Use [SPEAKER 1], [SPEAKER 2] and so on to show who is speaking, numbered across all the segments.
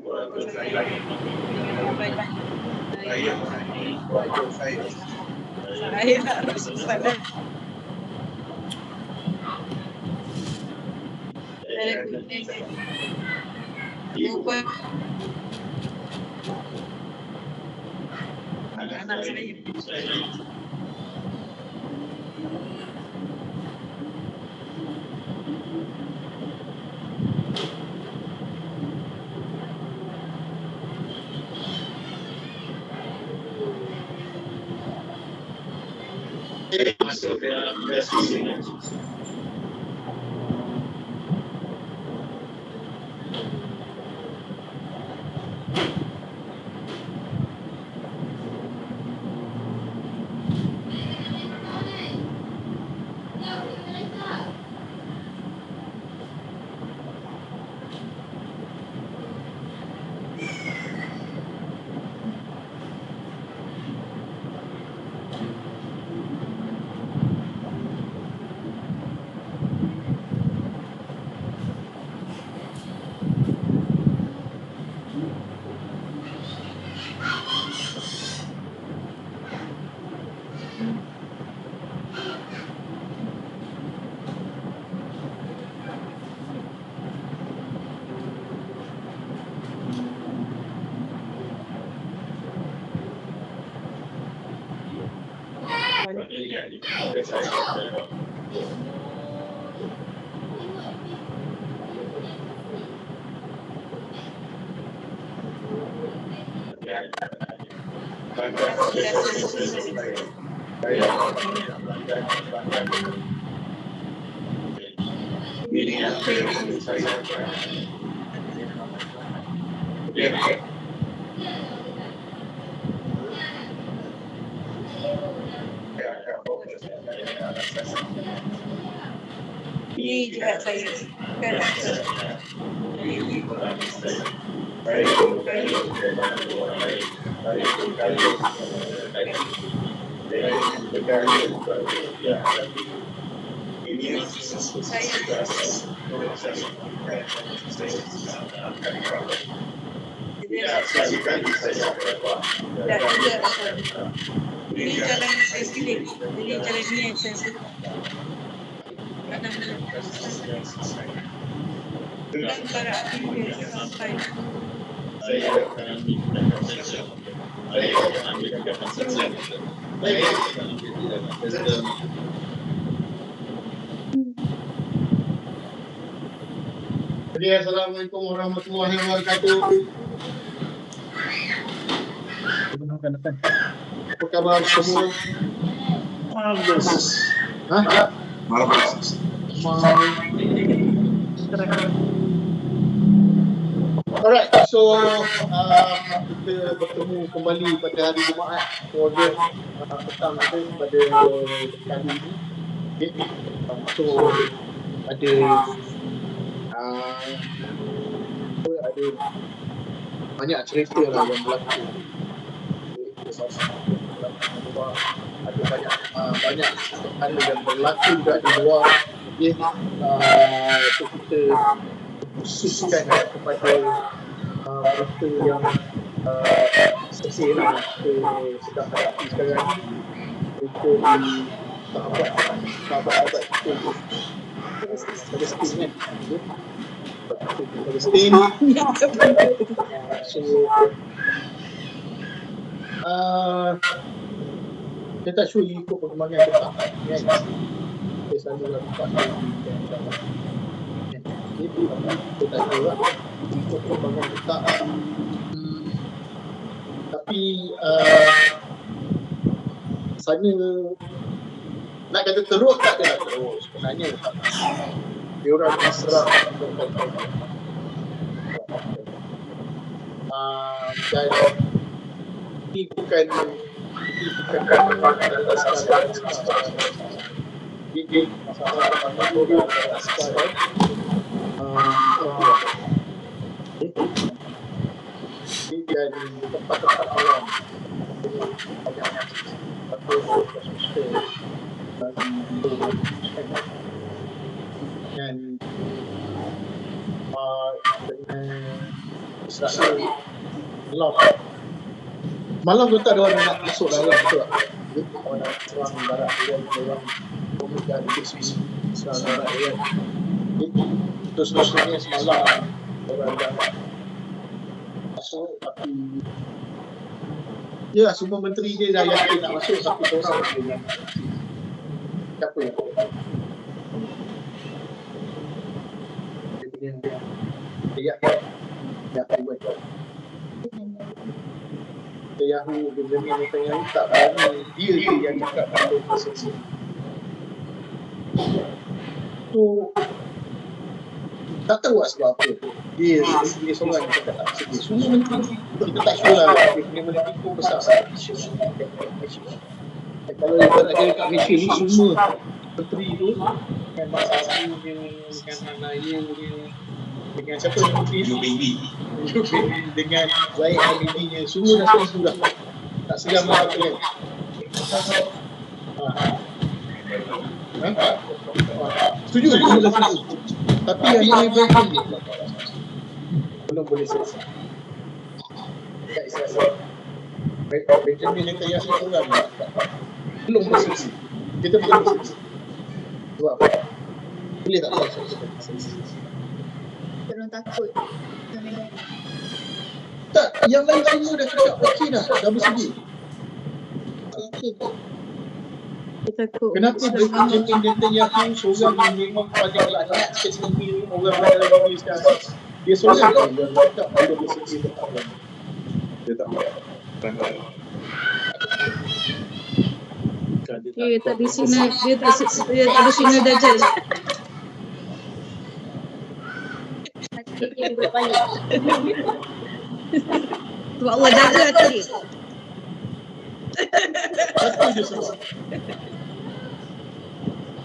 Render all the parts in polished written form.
[SPEAKER 1] Saya harus pada lupa anak saya. Ini juga saya ini jalan saya pilih, ini jalan ini yang saya pilih. Dan para aktivis sampai
[SPEAKER 2] Jadi Assalamualaikum warahmatullahi wabarakatuh. Apa kabar semua?
[SPEAKER 3] Marvelous.
[SPEAKER 2] Hah?
[SPEAKER 3] Marvelous.
[SPEAKER 2] Alright, so kita bertemu kembali pada hari Jumaat keluarga petang kita pada kali ini. Okay. So ada banyak cerita lah yang berlaku. Ada banyak perkara yang berlaku juga di luar. Okay. So kita khususkan kepada mereka yang sedih lah kita sedang hadapi sekarang ni. Mereka di sahabat-sahabat kita Palestin kan. Palestin. So saya tak sure ikut perkembangan ke tak kan. Saya selalu lakukan kita tak tahu lah ikut perkembangan ke tak. Tapi sana nak kata teruk tak ada teruk sebenarnya. Dia orang serang dan ini bukan ini masalah sekarang dan tempat-tempat alam dan dengan Israel malam tu tak ada orang nak masuk dalam, betul tak? Dia orang nak serang barat dia, orang kemudian bisnis serang barat dia. Terus maksudnya semalam orang dah masuk, tapi ya semua menteri dia dah yakin nak masuk, tapi seorang dia yang siapa yang dia punya dia buat Yahu Benjamin Netanyahu tak berani, dia yang cakap kalau proses tu tak tahu sebab apa dia seorang yang cakap tak bersedia. Semua menteri kita tak sure lah, dia punya menteri pun besar kalau kita nak kira kat Malaysia ni semua menteri tu dengan Mak Sabu dia, dengan Hanaya dia, dengan siapa yang menteri dengan Zahid Hamidi semua dah setuju dah, tak seram lah apa kan. Setuju semua dah setuju, tapi yang Naib Ibrahim ni belum boleh selesai. Tak Israel Benjamin Netanyahu seorang belum boleh selesai. Kita belum boleh selesai. Sebab apa? Boleh tak selesai?
[SPEAKER 3] Orang takut.
[SPEAKER 2] Tak, yang lain semua dah cakap okey dah bersedia. Okey. Kenapa Benjamin Netanyahu seorang yang memang paling laknat sekali orang dalam dunia sekarang, dia seorang yang cakap belum bersedia tetap lagi. Dia tak mahu.
[SPEAKER 1] Dia tak di sini, dia tak di sini Dajjal.
[SPEAKER 3] Dia boleh balik.
[SPEAKER 1] Sebab Allah jaga hati dia.
[SPEAKER 2] Satu je sebab.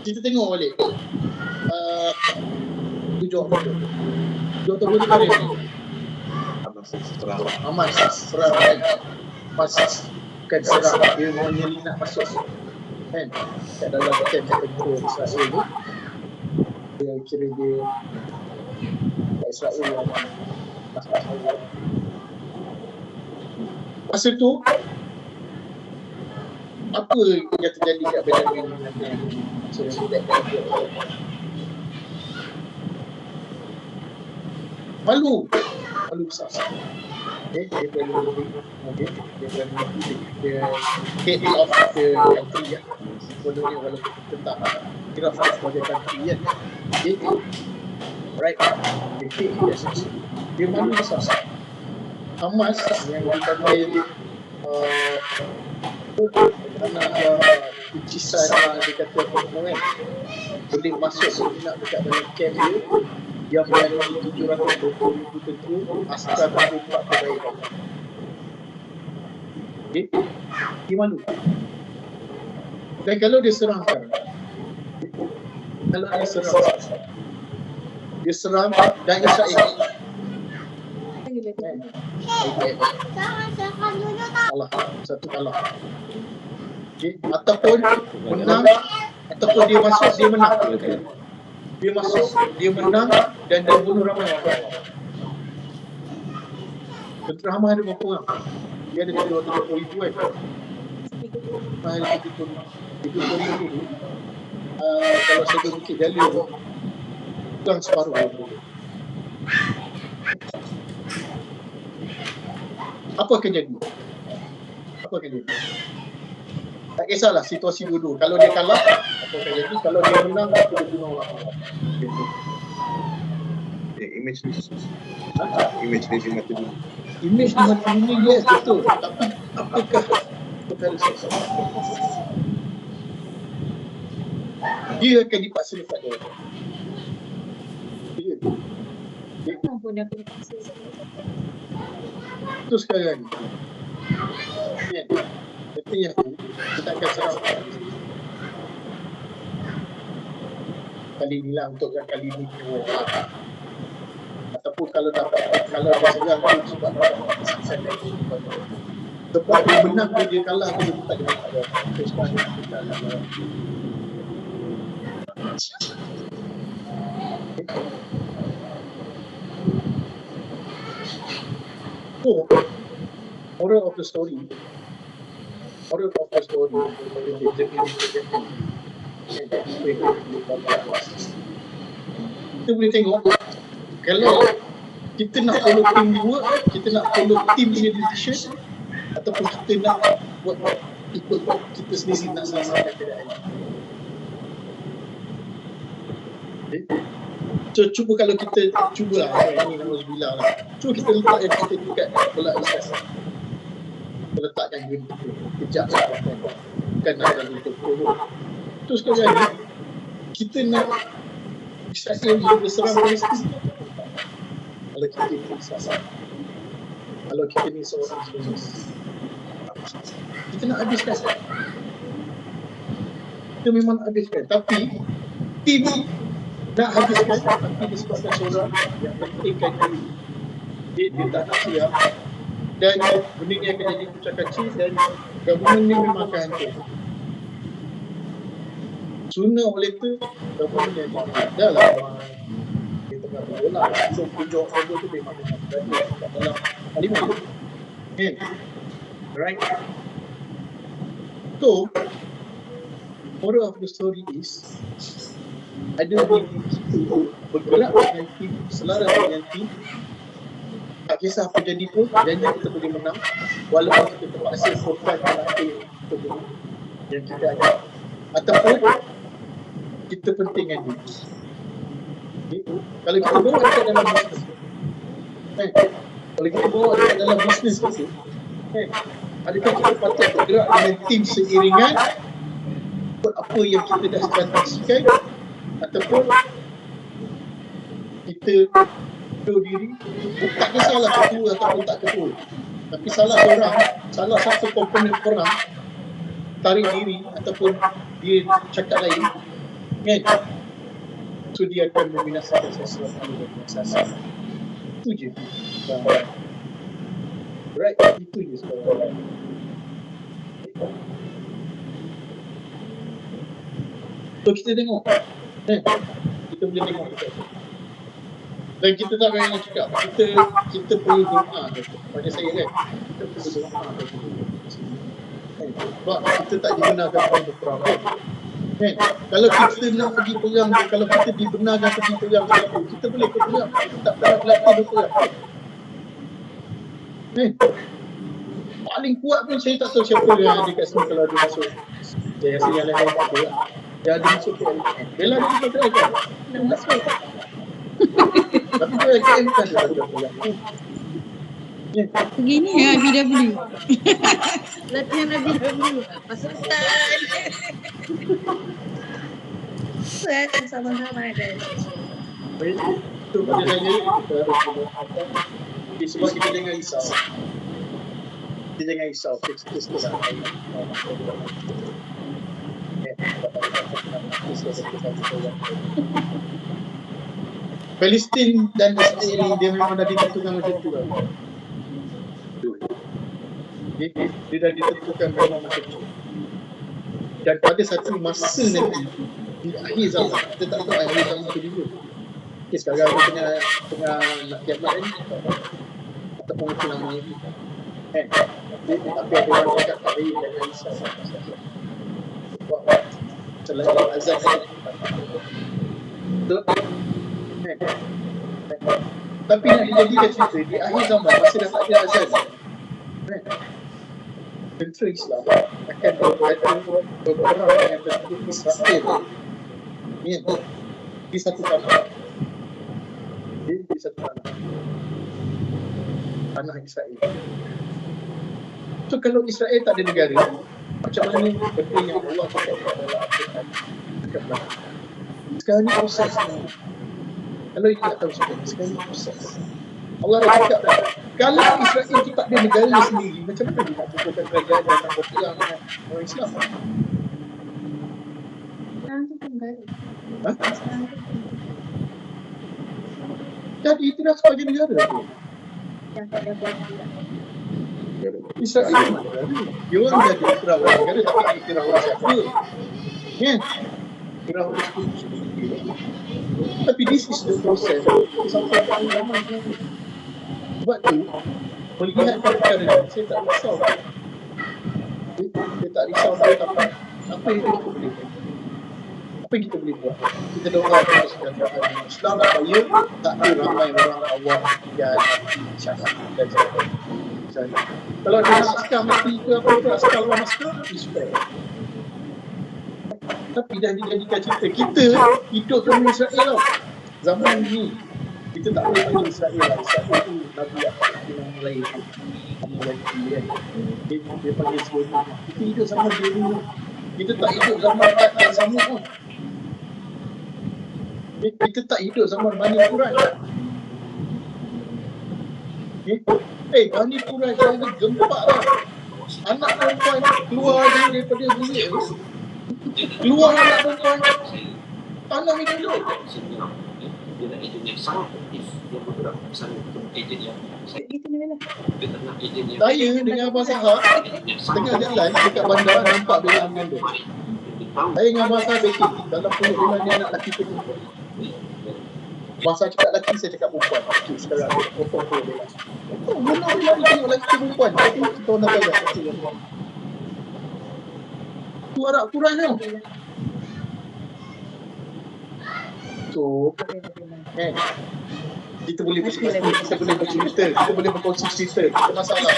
[SPEAKER 2] Kita tengok balik. 7 Oktober. 7 Oktober tu hari ni. Hamas serang kan. Hamas kan serang. Dia menyelinap masuk. Kan? Kat dalam camp tentera Israel tu. Dia kira dia Israel yang masa tu apa yang terjadi kat Benjamin Netanyahu? Malu besar. Dia head of the country ya. Sebenarnya walaupun tentang kira sebagai country ya. Right. Dia malu besar. Hamas yang dipanggil anak ucisan dia kata kan boleh masuk nak dekat dalam camp dia yang melalui 720,000 tentera askar 24 terbaik. Okay? Dia malu. Dan kalau dia serang sekarang, dia serang dan Israel Allah satu kalah. Okay? Ataupun menang, ataupun dia masuk, dia menang. Dia masuk, dia menang dan dia bunuh ramai orang. Tentera Hamas ada berapa orang? Dia ada 230,000 kan? Ada 30,000. Kalau saya Bukit Jalil tu kurang separuh. Apa akan jadi? Tak kisahlah situasi dulu. Kalau dia kalah, apa akan jadi? Kalau dia menang, apa dia bunuh orang.
[SPEAKER 4] Image dia mati dulu.
[SPEAKER 2] Image di mata dunia, yes, betul. Tapi apakah perkara selesai? Dia akan dipaksa dekat dia.
[SPEAKER 3] Ampun aku dipaksa.
[SPEAKER 2] Itu sekarang. Ya. Katanya kita akan serang kali ni lah untuk yang kali ni ataupun kalau dapat kalau dia serang tu sebab sebab dia menang dia kalah dia tak ada masalah. Sekarang kita akan So, moral of the story, of the Benjamin Netanyahu, apa yang kita boleh belajar. Kita boleh tengok, kalau kita nak follow teamwork, kita nak follow team punya decision, ataupun kita nak buat ikut kita sendiri nak selamatkan keadaan. Okay? So cuba kalau kita cubalah, ini na'udzubillah lah. Cuba kita letak yang kita dekat bola Islam. Kita letakkan game kita, kejap kan. Bukan nak ada untuk follow. Terus sekali lagi, kita nak Israel berserang Palestin. Kalau kita ni Islam, kalau kita ni seorang Zionis, kita nak habiskan. Kita memang nak habiskan. Tapi tim nak habiskan, tapi disebabkan seorang yang pentingkan diri, dia tak nak siap, dan benda ni akan jadi pecah kacil dan gabungan ni memang akan hancur. Sooner or later, gabungan ni akan hancur. Dah lah dia tengah berbola, so pujuk foto tu memang berada kat dalam parlimen. Okay, right? So, moral of the story is, ada kita bergerak dengan tim, selaras dengan tim, tak kisah apa jadi pun, janji kita boleh menang walaupun kita terpaksa korban apa yang kita ada, ataupun kita pentingkan diri. Okay? Kalau kita bawa dekat dalam bisnes, kalau kita bawa dekat dalam bisnes kita, adakah kita patut bergerak dengan tim seiringan buat apa yang kita dah strategikan, ataupun kita tahu diri, tak kisahlah ketua ataupun tak ketua, tapi salah satu komponen orang tarik diri ataupun dia cakap lain, kan, so dia akan membinasakan sesuatu yang asas. Itu je. Right, itu je sekarang. So kita tengok, kita boleh tengok kita. Dan kita tak payah nak cakap, kita perlu doa pada saya kan, kita perlu doa sebab kita tak dibenarkan untuk perang kan. Kalau kita nak pergi perang, kalau kita dibenarkan pergi perang, kita boleh pergi perang, kita tak pernah berlatih perang kan. Paling kuat pun saya tak tahu siapa yang ada kat sini kalau ada masuk. Saya rasa yang lain tak ada lah. Dia ada masuk ke Bella dia juga try kan, nak masuk tapi dia KM kan dia dah pulang.
[SPEAKER 1] Begini ya BW. Latihan BW. Pasukan. Saya sama-sama guys.
[SPEAKER 2] Baik, itu pada saya kita harus berdoa. Sebab kita jangan risau. Kita jangan risau. Kita sekarang. Palestin dan Israel dia memang dah ditentukan macam tu lah. Dia dah ditentukan memang macam tu. Dan pada satu masa nanti di akhir zaman, kita tak tahu akhir zaman tu dulu. Okay, sekarang kita tengah nak kiamat ni ataupun macam namanya ni. Tapi ada orang cakap tak baik jangan risau. Sebab selain azab betul? Tapi nak dijadikan cerita di akhir zaman masa dah tak ada azan, tentera Islam akan berperang dengan tentera Israel di satu tanah, di satu tanah Israel. So kalau Israel tak ada negara, macam mana benda yang Allah cakap dalam Al-Quran cakaplah. Sekarang ni proses ni. Kalau kita tak tahu sekarang ni proses. Allah dah cakap dah. Kalau Israel tu tak ada negara sendiri, macam mana dia nak kukuhkan kerajaan dan nak berperang dengan orang Islam?
[SPEAKER 3] Sekarang tu pun negara. Sekarang tu pun
[SPEAKER 2] Jadi tidak sebagai negara tu.
[SPEAKER 3] yang tak ada buat juga.
[SPEAKER 2] Israel mana negara? Dia orang jadi ikrar orang negara tapi ikrar orang siapa? Kan? Ikrar orang sekutu. Tapi this is the process sampai ke zaman. Sebab tu melihatkan perkara ini, saya tak risau. Saya tak risau dia, tapi apa yang kita boleh buat? Apa yang kita boleh buat? Kita doakan kesejahteraan Islam supaya tak ada ramai orang awam yang syahid dan sebagainya. Kalau ada nak askar mati ke apa ke, askar lawan askar, respect. Tapi dah dijadikan cerita, kita hidup zaman Israel tau. Zaman ni kita tak boleh panggil Israel lah. Israel tu Nabi Yaqub nama lain. Nama lagi kan. Dia panggil Zionis. Kita hidup zaman dia dulu. Kita tak hidup zaman Ad dan Samud pun. Kita tak hidup zaman Bani Quraisy. Bani Quraisy lagi gempak tau. Anak perempuan keluar daripada bilik tu. Keluar anak perempuan, tanam itu dulu.
[SPEAKER 5] Dia nak ejen yang sangat aktif, yang bergerak bersama dengan ejen yang dia tak nak ejen yang
[SPEAKER 2] Saya dengan Abang Sahab tengah jalan dekat bandar nampak Bella mengandung. Saya dengan Abang Sahab baking dalam perut Bella ni anak lelaki tu perempuan. Abang Sahab cakap lelaki, saya cakap perempuan. Okey, sekarang potong perut Bella. Oh, mana Bella ni tengok lelaki tu perempuan? Kita orang nak tanya. Tu Arab Quran tau. So, kita boleh bercerita, kita boleh berkongsi cerita, tak masalah.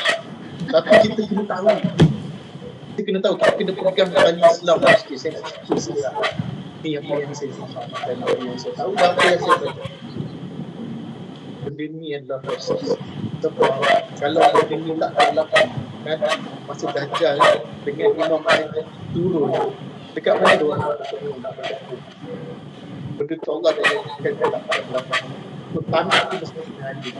[SPEAKER 2] Tapi kita kena tahu. Kita kena tahu, kita kena pegang Bani Islam sikit. Saya nak cerita sikit lah. Ni apa yang saya faham dan apa yang saya tahu dan apa yang saya baca. Benda ni adalah proses. Sebab kalau benda ni tak terlaku, kan, masa Dajjal dengan Imam Mahdi turun, dekat mana dia orang nak berlaku? Benda tu Allah dah jadikan tak berlaku. Tanah tu mesti kena hadir.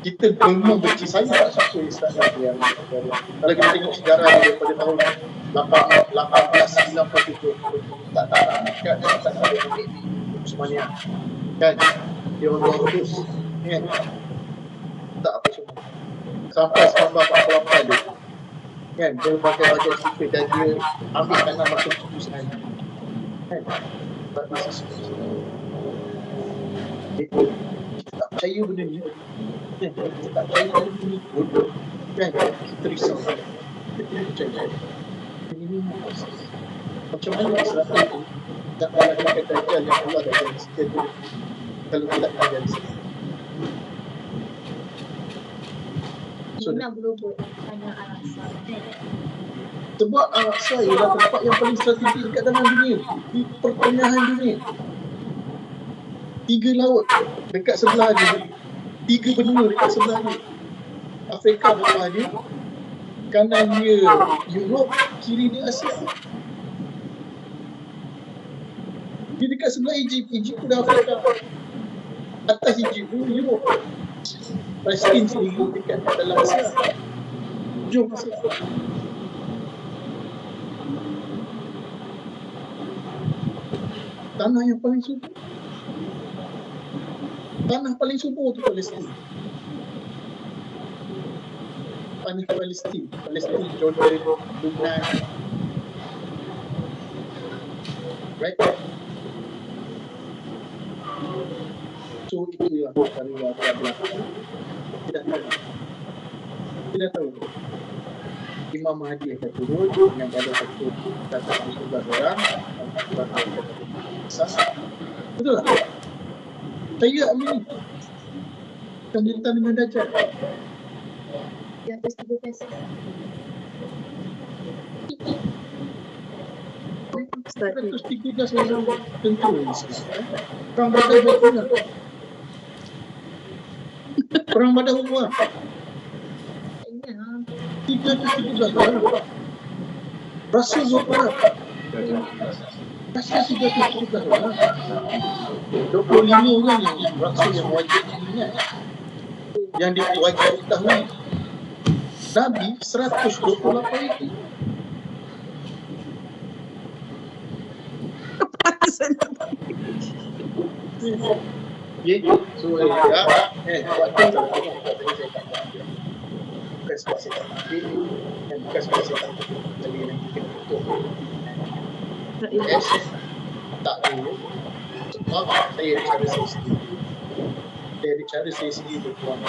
[SPEAKER 2] Kita memang benci, saya tak suka Israel yang kalau kita tengok sejarah dia daripada tahun 1897 tak kan, tak ada semuanya kan, dia orang terus kan, tak apa semua sampai 1948 dia kan, dia bagai-bagai sipil dan dia ambil tanah masuk keputusan kan, tak bisa semua. Kita tak percaya benda ni kan, kita tak percaya benda ni pun kan, kita risau, kita kena percaya ini proses. Macam mana Israel tu tak melakukan Dajjal yang Allah dah janjikan tu kalau tidak ada
[SPEAKER 3] Dia nak berlubut tanah Al-Aqsa.
[SPEAKER 2] sebab Al-Aqsa ialah tempat yang paling strategik dekat dalam dunia, di pertengahan dunia. 3 laut dekat sebelah dia, 3 benua dekat sebelah dia. Afrika bawah dia, kanan dia Europe, kiri dia Asia. Dia dekat sebelah Egypt, Egypt tu dah Afrika. Atas Egypt tu Europe. Palestin sendiri dekat dalam Asia. Jom Asia. Tanah yang paling subur. Tanah paling subur tu Palestin. Tanah Palestin, Jordan, Lebanon. Right? So itu yang kami lakukan. Tidak tahu. Imam Mahdi akan turun dengan badan satu datang 11 orang. Betul tak? Saya ambil ni. Kelanjutan dengan Dajjal.
[SPEAKER 3] Di atas 3 pesos. Start
[SPEAKER 2] 113 orang tentera Islam. Perang Badar berapa? Perang Badar berapa? 313 orang. Rasul berapa? Rasul 313 orang. 25 orang yang Rasul yang wajib diingat, yang dia wajib diketahui. Nabi 128 itu. Okay, so buat tu bukan sebab saya tak mati dan bukan sebab saya tak mati tapi nanti kena tutup. Yes, tak boleh sebab saya ada cara saya sendiri. Saya ada cara saya sendiri berpulang.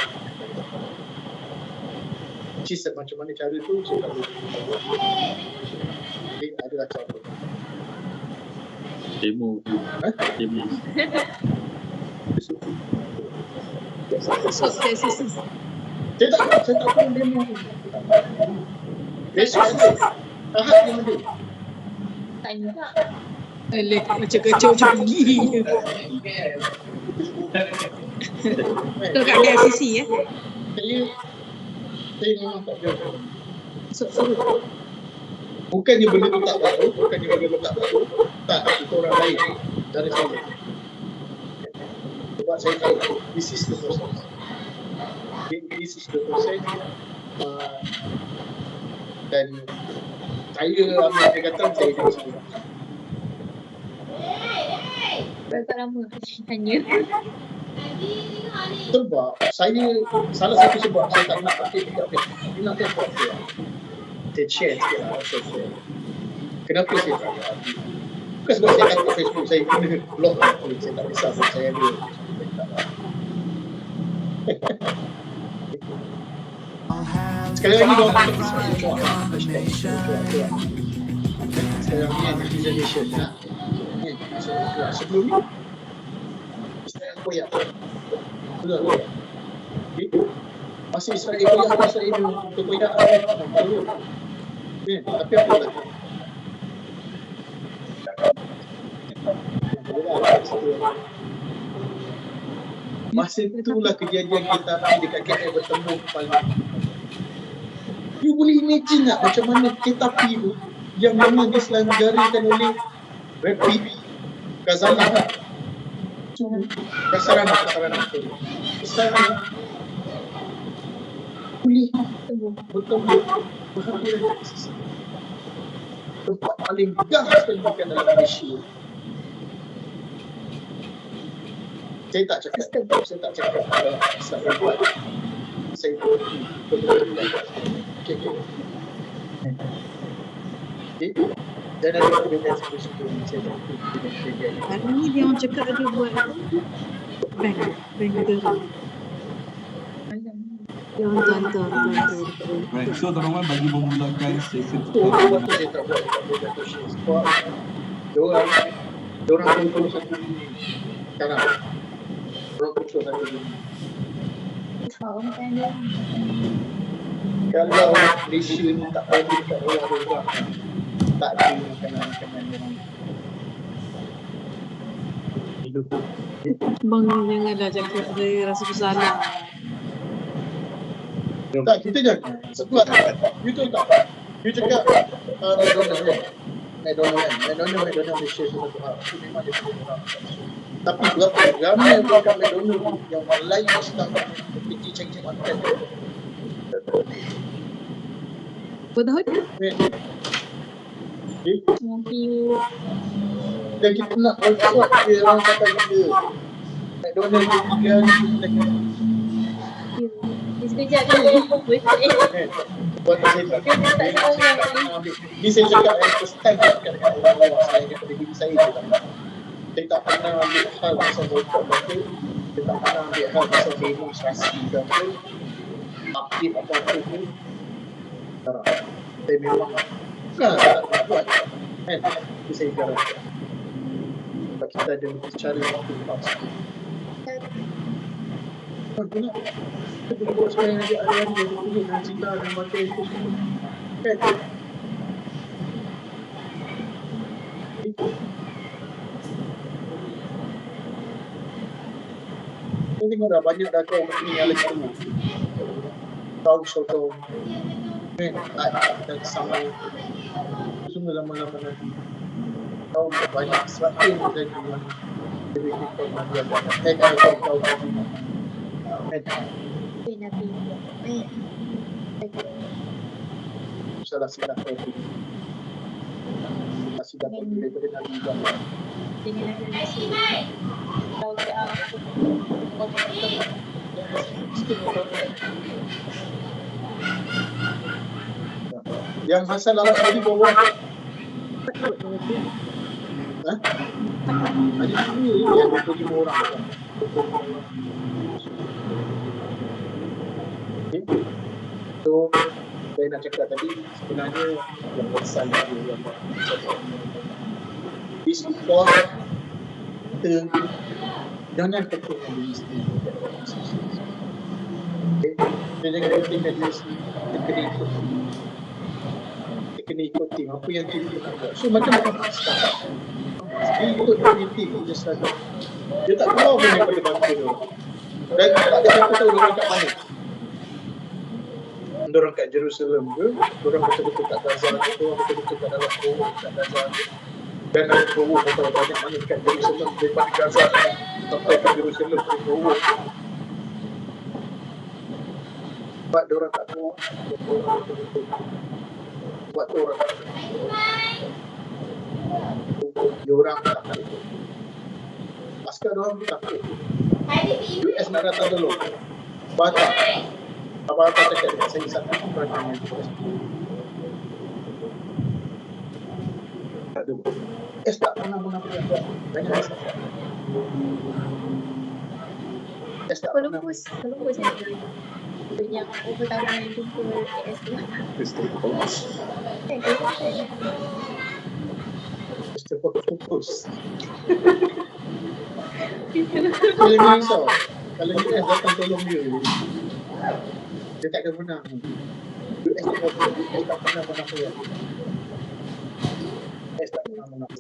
[SPEAKER 2] which is macam mana cara tu saya tak boleh. Jadi adalah cara.
[SPEAKER 5] Demo.
[SPEAKER 2] Ha?
[SPEAKER 5] Demo.
[SPEAKER 3] So, saya
[SPEAKER 2] Saya tak pernah demo. Besok ada. Ahad yang ada.
[SPEAKER 3] tanya tak.
[SPEAKER 1] Alah, macam kacau macam pergi. Tu kat DFCC
[SPEAKER 2] Saya memang tak jauh.
[SPEAKER 1] So,
[SPEAKER 2] Bukannya benda tu tak bagus, tak, itu orang lain dari saya. Sebab saya tahu, this is the process. This is the process. Dan saya ambil pendekatan saya dengan sendiri.
[SPEAKER 3] Berapa lama tanya?
[SPEAKER 2] Sebab saya, salah satu sebab saya tak nak update dekat Facebook. Saya nak tahu sebab saya. Saya share sikit lah. Kenapa saya tak nak update? Bukan sebab saya takut Facebook saya kena block. Saya tak kisah sebab saya ada. Sekali lagi dong, sekarang ni netizen nation ya. Sebelum ni Israel koyak. Betul. Okay. Masih Israel koyak tapi apa lagi? Masa itulah kejadian kita dekat KL bertemu kepala. You boleh imagine tak macam mana kereta api tu yang memang diselenggarakan oleh Rapid Kazana. Kasarana. Boleh bertemu berhadiran tempat paling gas pendidikan dalam Malaysia. Saya tak cakap saya buat. Saya okay. Dan ada perbezaan sebelum saya tak
[SPEAKER 1] hari ni dia orang cakap ada buat bank negara. Dia orang hantar.
[SPEAKER 6] Right, so teman-teman bagi memulakan sesi
[SPEAKER 2] sebab saya tak buat sebab diorang kontrol satu sekarang. Diorang kontrol satu
[SPEAKER 3] Faham kan dia?
[SPEAKER 2] kalau Malaysia ni tak ada dekat orang tak ada makanan-makanan yang hidup.
[SPEAKER 1] Bang janganlah cakap saya rasa bersalah.
[SPEAKER 2] Tak, kita jangan. Sebab you tahu tak? You cakap McDonald Malaysia satu hal. Itu memang dia punya orang. Tapi berapa ramai bukan McDonald yang lain sedang pergi cek makan.
[SPEAKER 1] Betul?
[SPEAKER 3] Mungkin
[SPEAKER 2] Dan kita nak buat dia orang kata dia McDonald dia
[SPEAKER 3] sekejap ni
[SPEAKER 2] buat saya tak ni saya cakap first time saya cakap dengan orang luar selain daripada diri saya je lah. Saya tak pernah ambil hal pasal boykot mereka. Saya tak pernah ambil hal pasal demonstrasi ke apa, update apa-apa pun. Saya memang bukanlah saya tak nak buat kan, itu saya jarang. Sebab kita ada cara untuk pasti. Kita boleh buat sekarang ada hari-hari yang berkulit dan cinta dan mata itu semua kan. Saya tengok dah banyak dah kau ni yang lagi tengok tahu sotong kan, dan sama semua lama-lama nanti tahu banyak sesuatu yang terjadi yang lebih kita mengajar tahu salah silap itu masih dapat daripada Nabi Ibrahim.
[SPEAKER 3] dengan ada nasi tahu dia
[SPEAKER 2] Yang Hasan Ahmad tadi bawa ada dua yang 25 orang kan. Okay. So, saya nak cakap tadi, sebenarnya yang besar itu yang is because kita jangan pentingkan diri sendiri. Okay? Kita jangan pentingkan diri sendiri. Kita kena ikut tim. Kita kena ikut tim. Apa yang tim tu nak buat. So, macam sekarang. Dia ikut punya tim. Dia saja. Dia tak keluar pun daripada bangsa dia. Dan tak ada siapa tahu dia orang kat mana. Diorang kat Jerusalem ke, diorang betul-betul kat Gaza ke, diorang betul-betul kat dalam Kowo kat Gaza ke. Dan dalam Kowo betul banyak mana kat Jerusalem daripada Gaza sampai ke Jerusalem ke Kowo. Sebab diorang tak tahu, diorang betul-betul buat diorang tak tahu. Diorang tak takut. Askar diorang takut. US nak datang dulu. Batak. Apa-apa cakap dengan saya satu perancangan yang terus. Tak ada. Tak pernah mengambil banyak masalah. Tak pernah.
[SPEAKER 3] Columbus yang yang pertama yang jumpa AS tu.
[SPEAKER 2] Christopher Columbus. Kalau dia risau, kalau US datang tolong dia tak akan menang. US tak pernah menang dia. US tak pernah menang.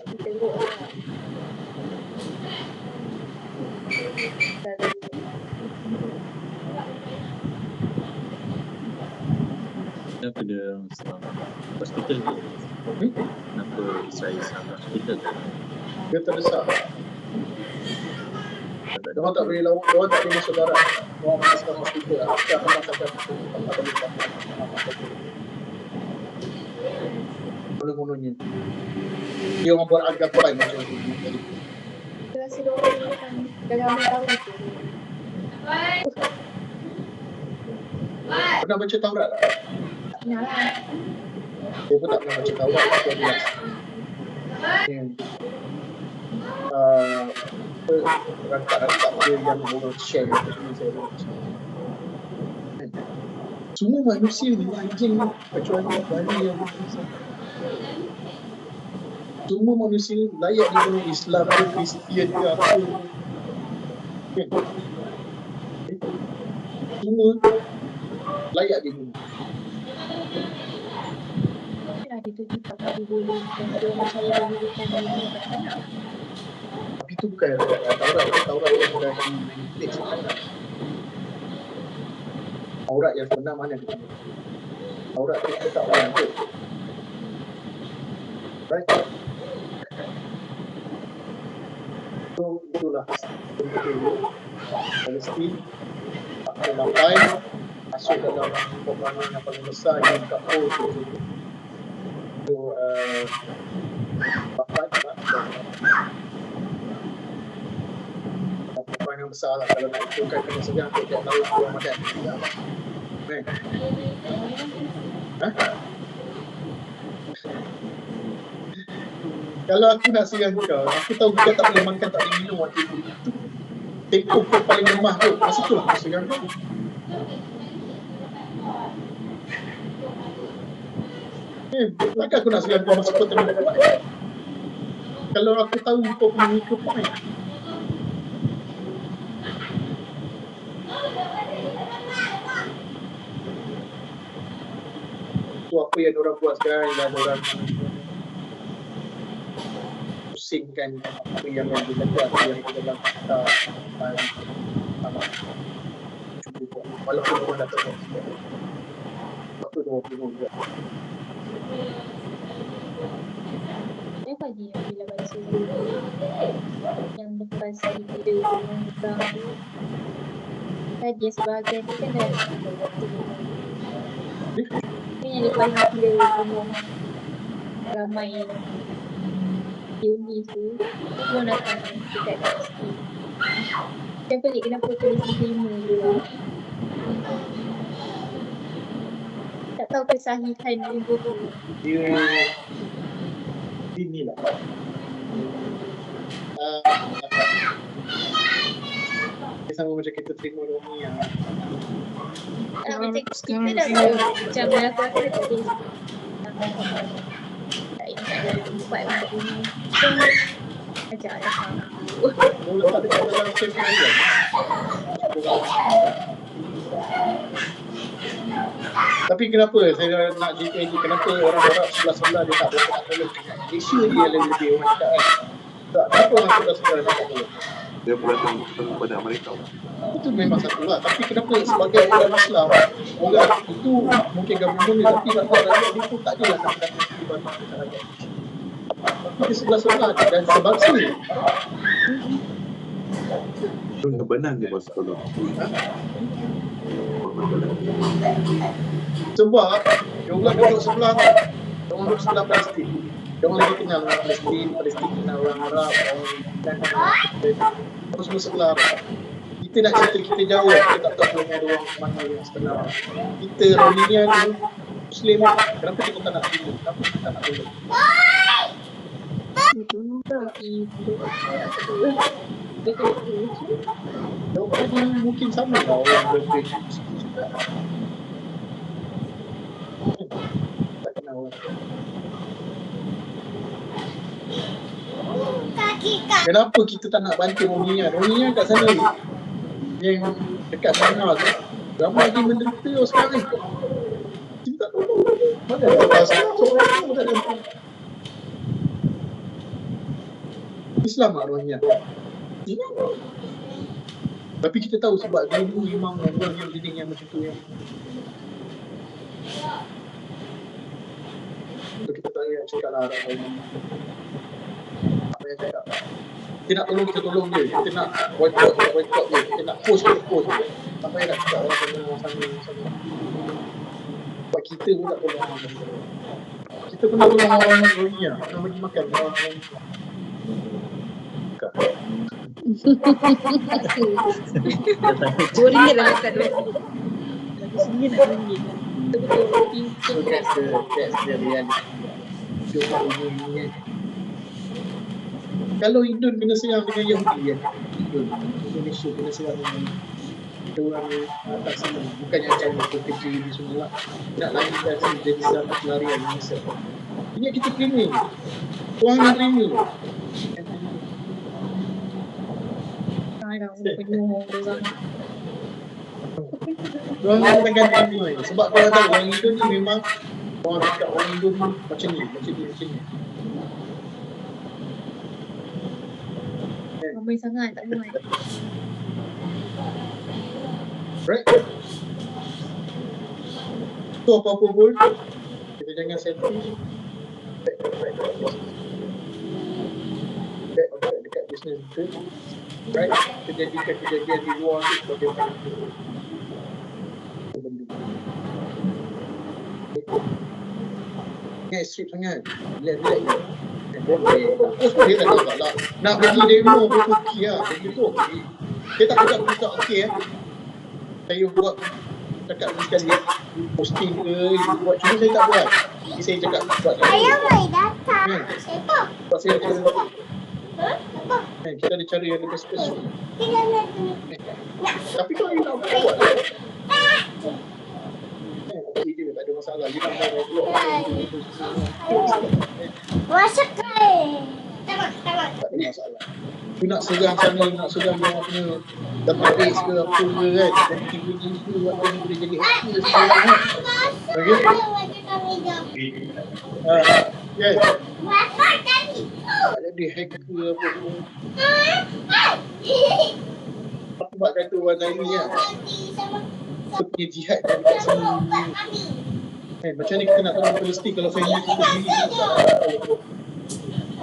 [SPEAKER 7] Kenapa dia orang Islam hospital ni? Kenapa Israel Islam hospital?
[SPEAKER 2] Dia terdesak. Diorang tak boleh lawan, diorang tak boleh saudara. Diorang masuk hospital. Askar akan masakan mula-mulanya. Dia orang buat anggapan macam tu.
[SPEAKER 3] Saya rasa diorang dah ramai tahu tu.
[SPEAKER 2] Pernah baca Taurat tak?
[SPEAKER 3] Tak pernah lah.
[SPEAKER 2] Dia pun tak pernah baca Taurat. Dia jelas. Rantak-rantak dia yang orang share macam ni saya baca. Semua manusia ni anjing kecuali Bani yang berbeza. Semua manusia layak dibunuh, Islam ke, Kristian ke, apa ke. Semua layak dibunuh.
[SPEAKER 3] Dah dituju tak boleh dan dia macam yang diberikan dia tak nak.
[SPEAKER 2] Tapi tu bukan Taurat yang dah di-manipulate sebenarnya. Taurat yang sebenar mana dia? Taurat tu kita tak orang tu. Right? So itulah betul Palestin tak sampai masuk dalam peperangan yang paling besar yang kat Pol tu. So peperangan yang besar lah kalau nak ikutkan kena sejarah setiap tahun Ramadan. Kan? Kalau aku nak siang kau, aku tahu kau tak boleh makan, tak boleh minum waktu itu. Tempoh kau paling lemah tu, masa tu lah aku siang kau. Takkan aku nak siang kau masa kau tengah buat. Kalau aku tahu kau punya weaker point. Tu apa yang diorang buat sekarang yang diorang pusingkan apa yang diletak, apa yang dalam kita cuba buat. Walaupun diorang dah tahu apa diorang buat.
[SPEAKER 3] Saya bagi yang bila baca yang lepas video yang perang tu tadi sebahagian tu kan dah tapi yang lepas bila bunuh ramai Yuni tu dia datang dekat Palestin. Saya pelik kenapa polis terima dia. Tak tahu kesahihan ibu tu.
[SPEAKER 2] Dia inilah dia sama macam kita terima Romi yang
[SPEAKER 3] Macam kita
[SPEAKER 1] Sekarang
[SPEAKER 3] dah tahu macam belakang dia tadi tak ingat ada tempat untuk ini. So, ajak datang.
[SPEAKER 2] mau letak dekat dalam campaign aja. Tapi kenapa saya nak cerita ni, kenapa orang-orang sebelah-sebelah dia tak berapa nak tolong? Malaysia dia yang lebih orang cakap kan. Tak, kenapa orang sebelah-sebelah dia tak tolong?
[SPEAKER 4] Dia bergantung kepada mereka.
[SPEAKER 2] Itu memang satu lah. Tapi kenapa sebagai orang Islam, orang itu mungkin government ni, tapi rakyat dia pun tak adalah nak datang di bantu rakyat. Tapi di sebelah-sebelah dia dan sebangsa.
[SPEAKER 4] Itu benar dia masuk tolong.
[SPEAKER 2] Sebab dia orang duduk sebelah tu. Dia orang duduk sebelah Palestin. Dia orang lebih kenal orang Palestin, Palestin kenal orang Arab, orang dan orang semua sebelah Arab. Kita nak cerita kita jauh, kita tak tahu punya ada orang mana yang sebenar. Kita Rohingya tu Muslim, kenapa kita tak nak tolong? Kenapa kita tak nak tolong? Jawapan mungkin sama lah orang berbeza. Tak kenal orang. Kenapa kita tak nak bantu Rohingya? Rohingya kat sana ni, yang dekat sana tu, ramai lagi menderita sekarang. Kita tak tahu mana ada pasal seorang pun tak ada. Islam tak Rohingya? Tapi kita tahu sebab dulu memang orang yang jenis yang macam tu yang so, kita tak payah cakap lah Arab Rohingya. Tak payah cakap. Kita nak tolong, kita tolong dia. Kita nak boycott dia. Kita nak post. Tak payah nak cakap orang sama. Sebab kita pun tak tolong orang sama. Kita pernah tolong orang Rohingya. Pernah bagi makan orang Rohingya. Bukan.
[SPEAKER 1] RM2 dah dekat RM2. Lagi sini nak RM2.
[SPEAKER 2] So that's the reality. Hidup kat dunia ni. Kalau Indon kena serang dengan Yahudi kan, Indonesia kena serang dengan kita orang tak sama. Bukannya macam kerja ni semua lah. Nak larikan sini jadi satu pelarian Indonesia. Ini kita terima. Orang yang terima. Orang yang takkan terima. Sebab korang tahu orang Indon ni memang orang cakap orang Indon ni macam ni.
[SPEAKER 3] Ramai sangat, tak muat.
[SPEAKER 2] Right? So apa-apa pun, kita jangan selfish. Back dekat business kita. Right? Kita jadikan kejadian di luar tu sebagai benda. Jangan strip sangat. Relax. Dia tak tahu lah. Nak pergi demo pun okey lah. Pergi tu okey. Dia tak cakap pun tak okey lah. Saya buat cakap sekali posting ke, buat cuma saya tak buat. Jadi saya cakap buat.
[SPEAKER 8] Ayah boleh datang.
[SPEAKER 2] Sebab saya ada kita ada cara yang lebih spesifik. Tapi kalau you nak buat okey je, tak ada masalah. You nak buat
[SPEAKER 8] Masuk ke? Tak
[SPEAKER 2] tak ada masalah. You nak serang sana, nak serang dia punya database ke apa ke kan. Dan tiba-tiba buat benda boleh jadi hacker sekarang kan. Okay? Yes. Tak jadi hacker apa pun. Apa buat kata orang lain ni kan. Kita punya jihad kan dekat sini. Macam ni kita nak tolong Palestin kalau family kita sendiri kita tak nak tolong.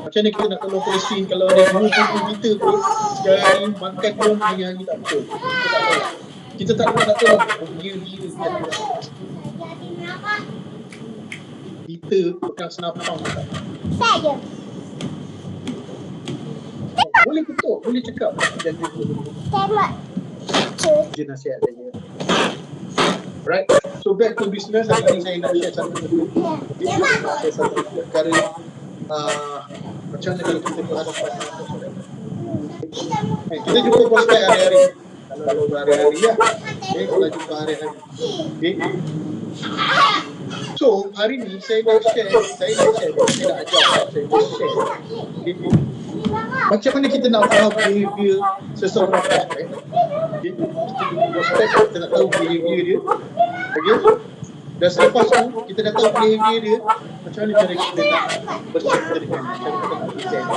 [SPEAKER 2] Macam ni kita nak tolong Palestin kalau ada guru kita pun sekarang makan pun hari-hari tak betul. Kita tak nak tolong. Dia kita tak tolong. Kita pegang senapang tak.
[SPEAKER 8] Saya.
[SPEAKER 2] Boleh betul, boleh cakap. Jaga dulu.
[SPEAKER 8] Tembak.
[SPEAKER 2] Je nasihat saja. Right, so back to business. Hari ini saya nak share satu perkara macam mana kalau kita berhadapan dengan kita jumpa prospek hari-hari. kalau jumpa hari-hari lah. Okay, kalau jumpa hari-hari. Okay. So, hari ni saya nak share, saya nak ajar, saya nak share. Okay. Macam mana kita nak faham behavior seseorang prospek? Okay. Kita duduk prospek, kita nak tahu behavior dia. Okay. Dan selepas tu, kita dah tahu behavior dia, macam mana cara kita nak bercerita dengan dia, macam mana kita nak present.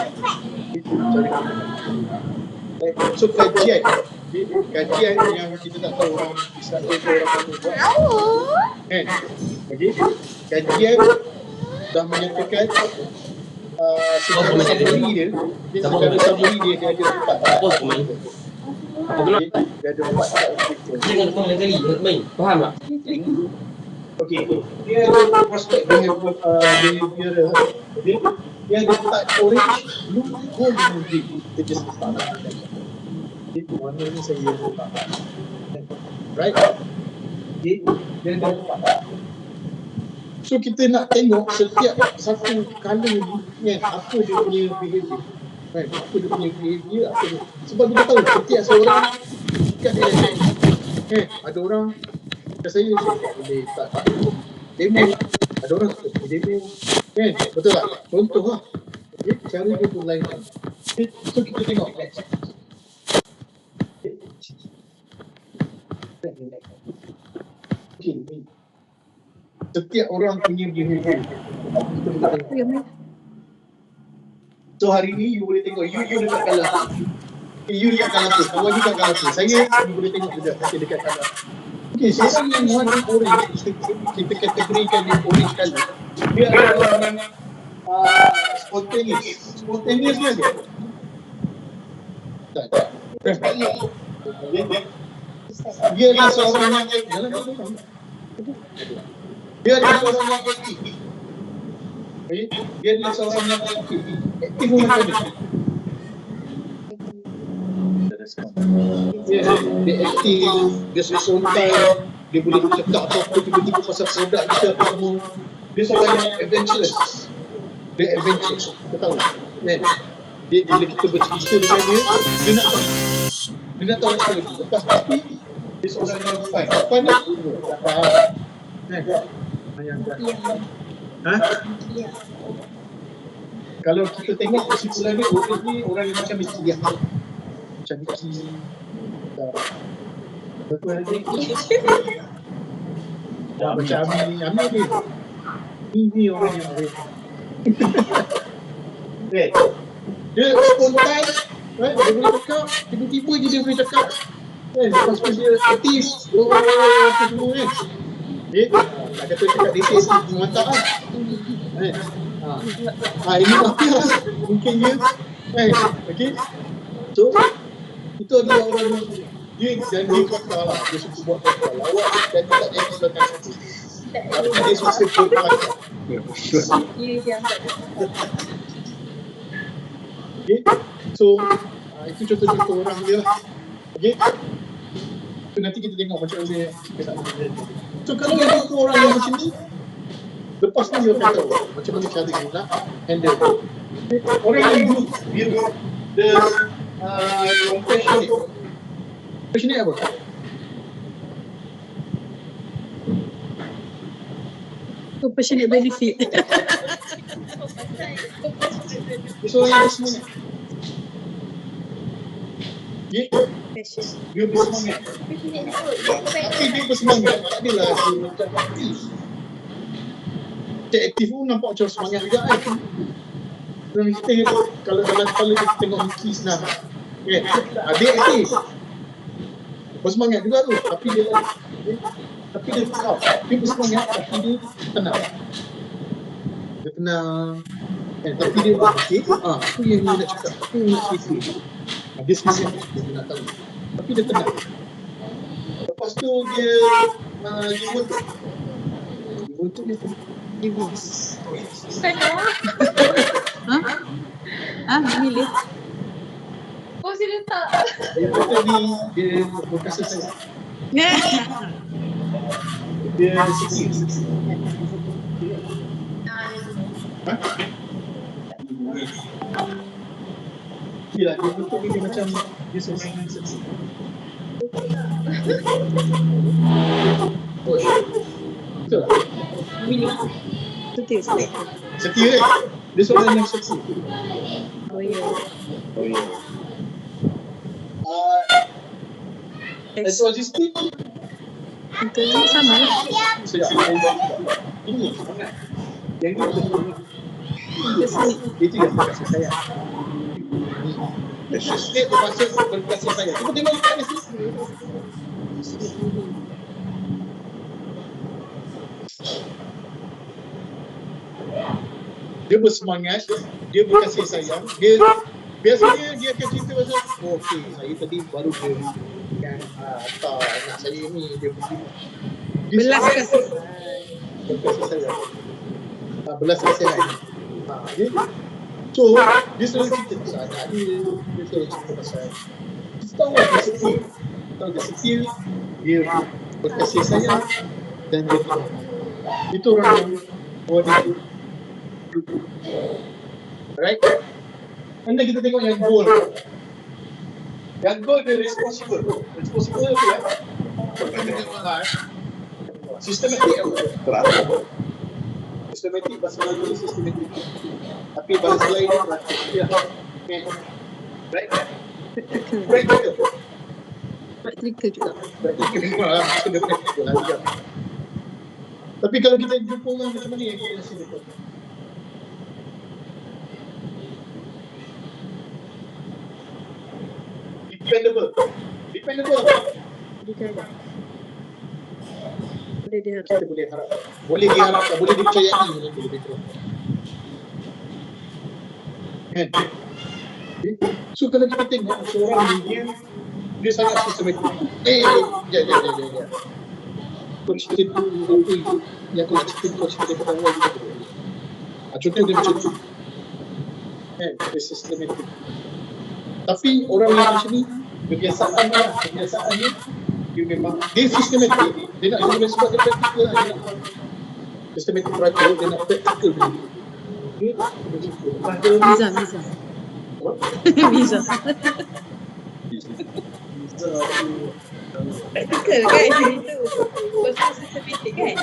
[SPEAKER 2] Itu cara kita. So, kajian. Okay. Kajian yang kita tak tahu orang Israel ke orang mana buat. Kan? Okay. Kajian dah menyatakan secara summary dia, secara summary dia ada 4.
[SPEAKER 5] Apa main?
[SPEAKER 2] Okay. Dia ada 4
[SPEAKER 5] Jangan kau lain kali main. Faham tak?
[SPEAKER 2] Okey, dia ada prospek behavior dia ada 4 orange, blue, gold dan green. Dia just letak. Itu warna ni saya letak. Right? Okay, dia ada 4. So kita nak tengok setiap satu colour ni apa dia punya behavior. Right? Apa dia punya behavior, apa dia. Sebab kita tahu setiap seorang kan dia ada orang saya boleh tak demo, ada orang suka demo kan, betul tak? Contoh lah, okay, cara dia pun lain kan. Okay, so kita tengok okay, setiap orang punya behavior. So hari ni you boleh tengok you dekat kalah. You dekat kalah tu, kawan you dekat kalah tu. Saya you boleh tengok juga dekat kalah. Okey, seorang yang warna orange, kita kategorikan dia orange colour. Dia adalah orang spontaneous. Spontaneous ni ada? Tak. Dia adalah seorang yang dia adalah seorang yang aktif. Dia adalah seorang yang aktif. Aktif pun macam mana? Dia aktif, dia spontan, dia boleh cakap apa-apa tiba-tiba pasal produk kita apa semua. Dia seorang yang adventurous. Dia adventurous, kita tahu kan? Dia bila kita bercerita dengan dia nak tahu. Dia nak tahu apa lagi. Lepas tapi, dia seorang yang fine. Apa ni? Tak faham. Kalau kita tengok kesimpulan dia, orang ni orang yang macam Mickey. Macam Mickey. Betul lagi. Macam Ami ni. Ini orang yang baik. Dia spontan, dia boleh cakap, tiba-tiba je dia boleh cakap. Lepas tu dia aktif, apa semua kan. Nak kata cakap dia aktif, mantap lah. Ini mafia mungkin dia. Okay. So, itu adalah orang dia dan dia kata lah, dia suka buat kata lawak dan dia tak jadi belakang satu. Tapi dia suka buat kata. Okay. So, itu contoh-contoh orang dia lah. Okay. So, nanti kita tengok macam mana dia nak berjaya. So, kalau ada orang yang macam ni, lepas ni dia akan tahu macam mana cara dia nak handle. Orang yang biru, the compassionate. Compassionate apa?
[SPEAKER 1] Compassionate benefit.
[SPEAKER 2] So yang semuanya. Dia bersemangat. Tapi dia bersemangat, tak adalah dia macam aktif. Dia aktif pun nampak macam semangat juga kan. Dan kita kalau dalam kepala kita tengok Mickey senang. Dia aktif. Bersemangat juga tu, tapi dia tapi dia faham. Dia bersemangat tapi dia tenang. Dia tenang. Tapi dia okey. Apa yang dia nak cakap? Apa yang nak cerita? Dia semangat, dia nak tahu. Tapi dia tenang. Lepas tu dia untuk dia
[SPEAKER 1] Divorce. Milih.
[SPEAKER 3] Oh, sila tak.
[SPEAKER 2] dia kata dia berkasa saya. Dia sikit. Yelah, dia bentuk dia macam dia seorang yang sedih. Betul tak?
[SPEAKER 3] Memilih.
[SPEAKER 1] Setia.
[SPEAKER 2] Setia kan? Dia seorang yang setia.
[SPEAKER 1] Loyal.
[SPEAKER 7] Oh ya.
[SPEAKER 2] Enthusiastic.
[SPEAKER 1] Itu sama lah.
[SPEAKER 2] Sedap. Ini semangat. Yang ini betul.
[SPEAKER 1] Kesini.
[SPEAKER 2] Itu yang berkasih sayang. Dia termasuk berkasih sayang. Cuba tengok kat sini. Dia bersemangat, dia berkasih sayang, dia biasanya dia akan cerita pasal okey, saya tadi baru yang hantar anak saya ni dia begini. Dia
[SPEAKER 1] Belas
[SPEAKER 2] sangat
[SPEAKER 1] kasihan.
[SPEAKER 2] berkasih sayang. Belas kasihan. Dia so dia selalu cerita pasal anak dia selalu cerita pasal kita tahu dia setia. Tahu dia setia, dia berkasih sayang dan dia penuh. Itu orang yang right? Anda kita tengok yang goal. Yang goal dia responsible. Responsible tu ya. Sistematik apa?
[SPEAKER 4] Teratur.
[SPEAKER 2] Sistematik bahasa Melayu ni sistematik. Tapi bahasa lain ni teratur. Ya. Okay. Right?
[SPEAKER 1] Practical.
[SPEAKER 2] Practical.
[SPEAKER 1] Practical juga.
[SPEAKER 2] Practical memang lah. Kena practical lah juga. Tapi kalau kita jumpa orang macam mana yang kita rasa betul? Dependable. Dependable apa?
[SPEAKER 1] Dijaga. Boleh diharap.
[SPEAKER 2] Kita boleh harap. Boleh diharapkan, boleh dipercayai lebih betul. Kan? So kalau kita tengok seorang ni dia sangat sistematik. Ya. Kau cerita apa yang kau nak cerita, kau cerita daripada awal juga. Contoh dia macam tu. Kan? Dia sistematik. Tapi orang yang macam ni kebiasaannya dia memang dia sistematik. Dia nak sistematik sebab dia praktikal lah. Dia nak sistematik teratur, dia nak praktikal dulu. Dia pada
[SPEAKER 1] Miza. Miza. Practical kan itu. Pasal sistematik kan?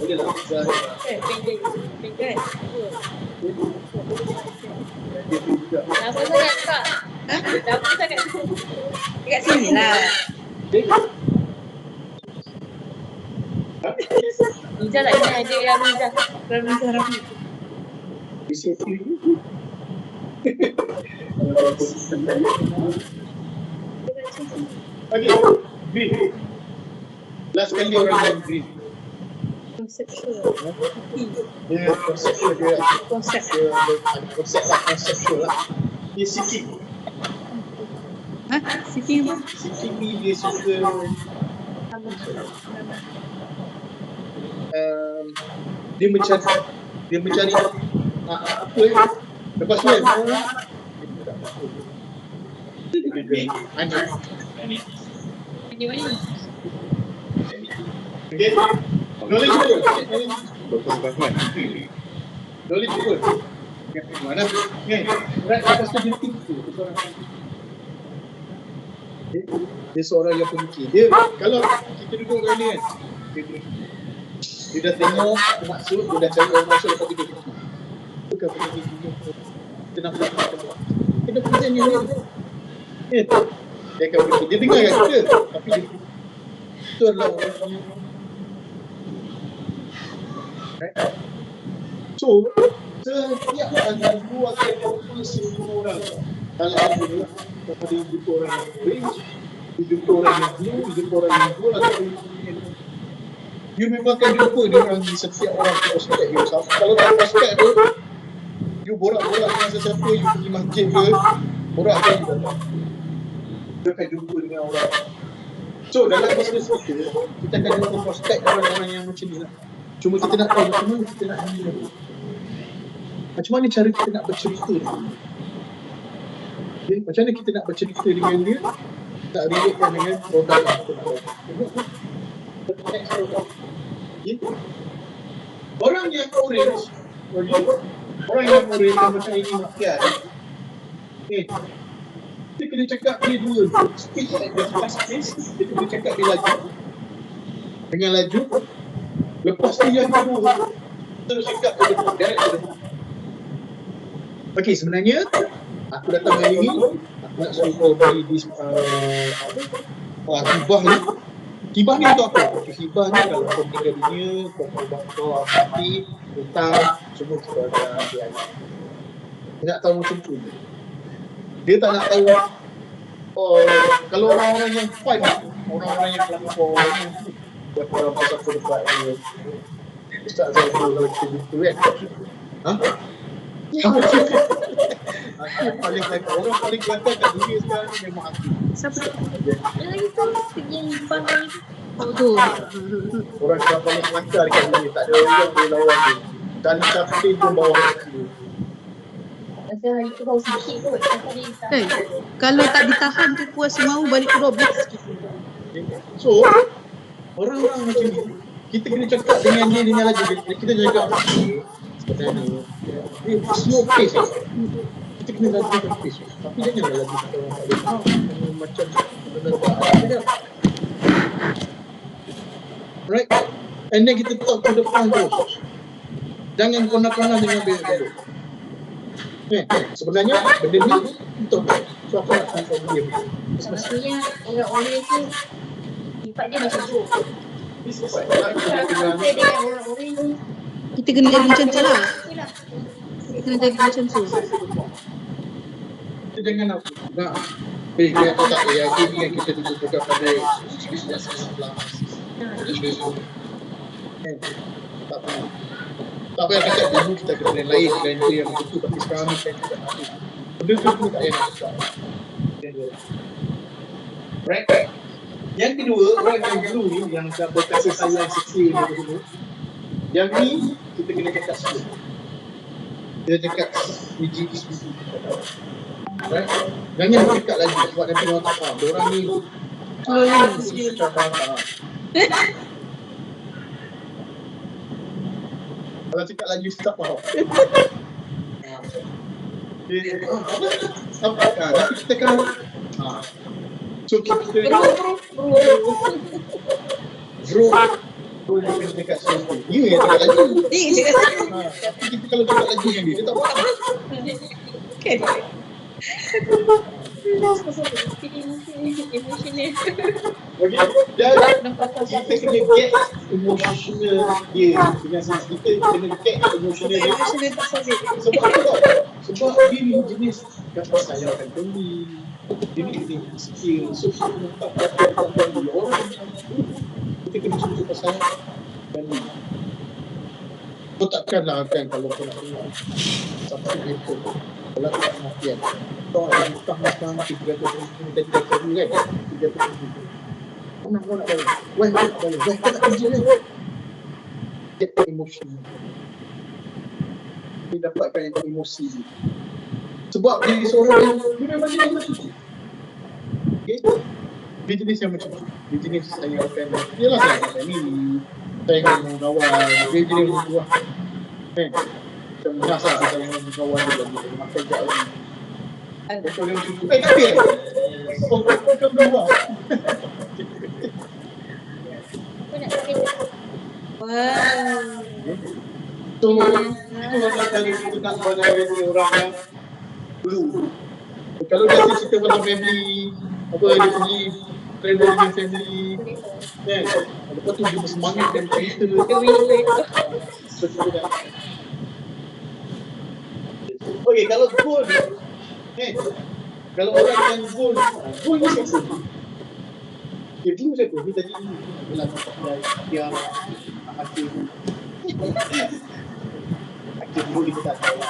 [SPEAKER 2] boleh lah.
[SPEAKER 1] Kan?
[SPEAKER 3] Lama sangat tak? Lama sangat.
[SPEAKER 1] Dekat sini lah.
[SPEAKER 3] Miza tak kenal adik yang Miza.
[SPEAKER 1] Miza Rahmi.
[SPEAKER 2] Okay, green. Last kali orang yang green.
[SPEAKER 1] Conceptual.
[SPEAKER 2] Dia konseptual dia.
[SPEAKER 1] Konsep.
[SPEAKER 2] Dia ada konsep lah, konseptual lah. Dia seeking.
[SPEAKER 1] Seeking apa?
[SPEAKER 2] Seeking ni dia suka dia mencari apa ya? Lepas tu kan Ani.
[SPEAKER 3] Ini mana?
[SPEAKER 2] Okay. Knowledgeable.
[SPEAKER 4] Berpengalaman.
[SPEAKER 2] Knowledgeable. Mana? Okay. Right, lepas tu dia fikir. Dia seorang yang pemikir. Dia kalau kita duduk kat ni kan, dia dah tengok maksud, dia dah cari orang masuk lepas tu dia fikir. Bukan pemikir kita nak buat apa. Kita fikir ni ni. Dia akan fikir. Dia dengar kat kita, tapi dia itu adalah orang yang right? So, setiap minggu akan jumpa semua orang. Kalau ada ni, kalau dia jumpa orang yang orange, dia jumpa orang yang blue, dia jumpa orang yang gold atau you memang akan jumpa dia orang di setiap orang prospek you. Kalau tak prospek tu, you borak-borak dengan sesiapa, you pergi masjid ke, borak ke, you akan jumpa dengan orang. So, dalam bisnes kita akan jumpa prospek orang-orang yang macam ni lah. Cuma kita nak tahu macam mana kita nak handle dia. Macam mana cara kita nak bercerita dengan dia. Okay? Macam mana kita nak bercerita dengan dia, tak relatekan dengan produk yang kita nak buat. Next product. Okay? Orang yang orange, orang yang orange macam ini makian. Okay. Dia kena cakap dia dua. Speed at the fast pace. Kita kena cakap dia laju. Dengan laju. Lepas tu yang kedua, terus cakap to the point, direct to the point. Okey, sebenarnya aku datang hari ni, aku nak suruh kau beli this hibah ni. Hibah ni untuk apa? Okay, hibah ni kalau kau meninggal dunia, kau mati, hutang, semua kita ada ambil. Dia nak tahu macam tu. Dia tak nak tahu kalau orang-orang yang fight, orang-orang yang pelakon buat orang pasal fight ni. Ustaz Zaidul macam tu kan? Aku paling kelakar. Orang paling kelakar kat dunia sekarang ni memang aku.
[SPEAKER 1] Siapa tu?
[SPEAKER 3] Ada lagi tu, pergi yang bang lagi tu.
[SPEAKER 1] Oh tu.
[SPEAKER 2] Orang yang paling kelakar dekat dunia. Tak ada orang yang boleh lawan dia. Dan captain pun bawa aku.
[SPEAKER 3] Masa hari tu bau sikit kot. Sampai dia tak.
[SPEAKER 1] Kan? Kalau tak ditahan tu puas mau balik ke 12 gitu.
[SPEAKER 2] So, orang-orang macam ni, kita kena cakap dengan dia dengan laju. Kita cakap seperti ni. Dia slow pace. Kita kena lajukan pace. Tapi janganlah laju kita orang tak boleh macam benda. Right? And then kita talk to the point terus. Jangan kona-kona dengan benda. Sebenarnya benda ni untuk so aku nak confirm dia.
[SPEAKER 3] Maksudnya orang-orang tu sifat dia macam tu. Kita dengan orang-orang ni.
[SPEAKER 1] Kita kena jadi macam tu lah. Kita kena jadi macam tu.
[SPEAKER 2] Kita jangan nak kita tak payah gini yang kita duduk juga pada 19 tak payah cakap dulu kita kena benda lain dan itu yang betul tapi sekarang ni saya tidak nak benda tu pun tak payah nak cakap. Right? Yang kedua, orang yang dulu ni yang berkasih sayang seksil dulu. Yang ni kita kena cakap sikit. Dia cakap biji ismi. Right? Jangan cakap lagi sebab nanti orang tak faham. Orang ni mesti cakap faham. Kalau cakap lagi tak faham. Apa? Tapi kita kan so kita bro dia kena cakap sesuatu. Dia yang cakap lagi. Tapi kita kalau cakap lagi dengan dia tak faham.
[SPEAKER 1] Okay.
[SPEAKER 3] Emotional.
[SPEAKER 2] Okay. Dan kita kena get emotional dia dengan sense kita kena get emotional dia. Sebab apa? Sebab dia ni jenis kata sayangkan demi dia ni jenis skill. So kita kena tak orang kita kena cuba pasal dan kau takkanlah kan kalau kau nak tengok sampai itu kalau tak kematian kau ada hutang makan 300 tadi dah tadi kan 300 kau nak bayar why kau tak kerja kan get emotion dia dapatkan yang emosi sebab dia seorang yang dia memang dia macam tu okay? Dia jenis yang macam tu dia jenis sayangkan dia lah sayangkan family sayangkan kawan dia jenis buah macam merasa sayangkan kawan dia lagi makan jap lagi betul dia macam tu tapi kau dua
[SPEAKER 3] Kau nak sakit.
[SPEAKER 1] Wow.
[SPEAKER 2] so itu adalah dari kita nak pada orang yang dulu kalau dia cerita pasal family apa dia pergi travel dengan family kan lepas tu dia bersemangat dan cerita okay kalau goal kalau orang yang goal ni siapa dia siapa ni tadi adalah dia hakim dulu kita tak tahu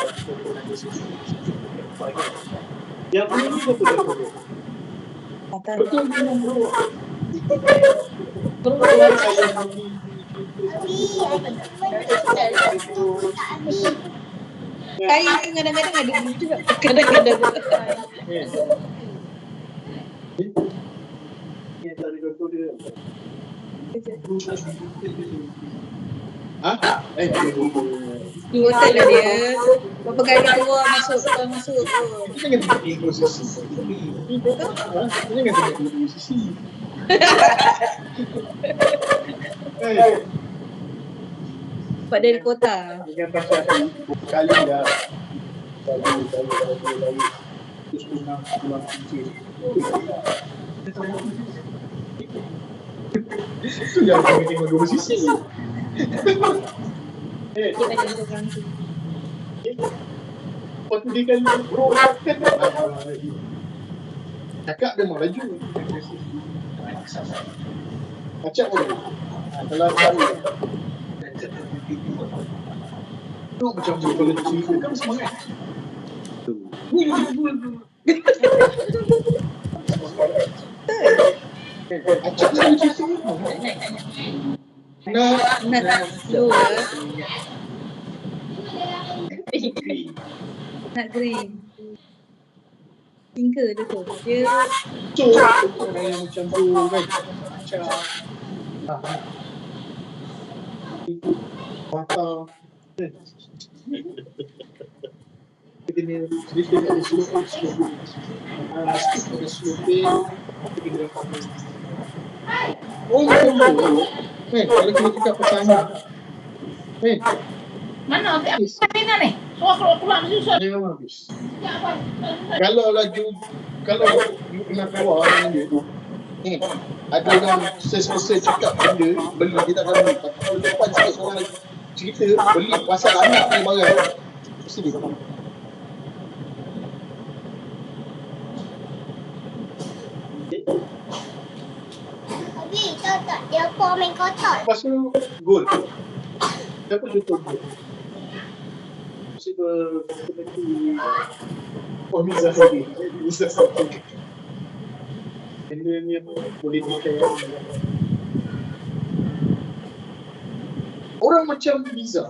[SPEAKER 2] yang ini betul betul memang bro
[SPEAKER 1] Kain tu kadang-kadang ada bunyi juga. Kadang-kadang. Hotel lah dia. Berapa kali keluar masuk pun.
[SPEAKER 2] Itu jangan tengok ego sisi.
[SPEAKER 1] Itu tu.
[SPEAKER 2] Itu jangan tengok ego sisi.
[SPEAKER 1] Sebab dari kota.
[SPEAKER 2] Dengan pasal kali dah kali terus pulang kucing. Itu jangan tengok dua sisi.
[SPEAKER 3] Kita jadi orang tu.
[SPEAKER 2] Waktu dia kan bro kan cakap dia mau laju. Macam mana? Kalau tahu tu macam tu kalau cerita kan semangat. Acak dia cerita.
[SPEAKER 1] Nak slow lah. Nak green. Tinker dia tu. Dia
[SPEAKER 2] So, orang yang macam tu kan macam mata dia ada slope ada slope oh macam tu kan kalau kita cakap pasangan kan
[SPEAKER 9] Mana tak
[SPEAKER 2] yes.
[SPEAKER 9] mana ni? So keluar susah.
[SPEAKER 2] Dia memang habis kalau laju kalau you pernah keluar dengan dia kan ada orang sesuatu cakap benda beli dia tak akan beli tapi kalau depan sikit orang lagi cerita beli pasal anak ni barang mesti dia
[SPEAKER 8] Abi, tahu tak dia komen kotor.
[SPEAKER 2] lepas tu goal siapa contoh goal seperti oh Miza sendiri benda ni apa boleh dikaya orang macam Miza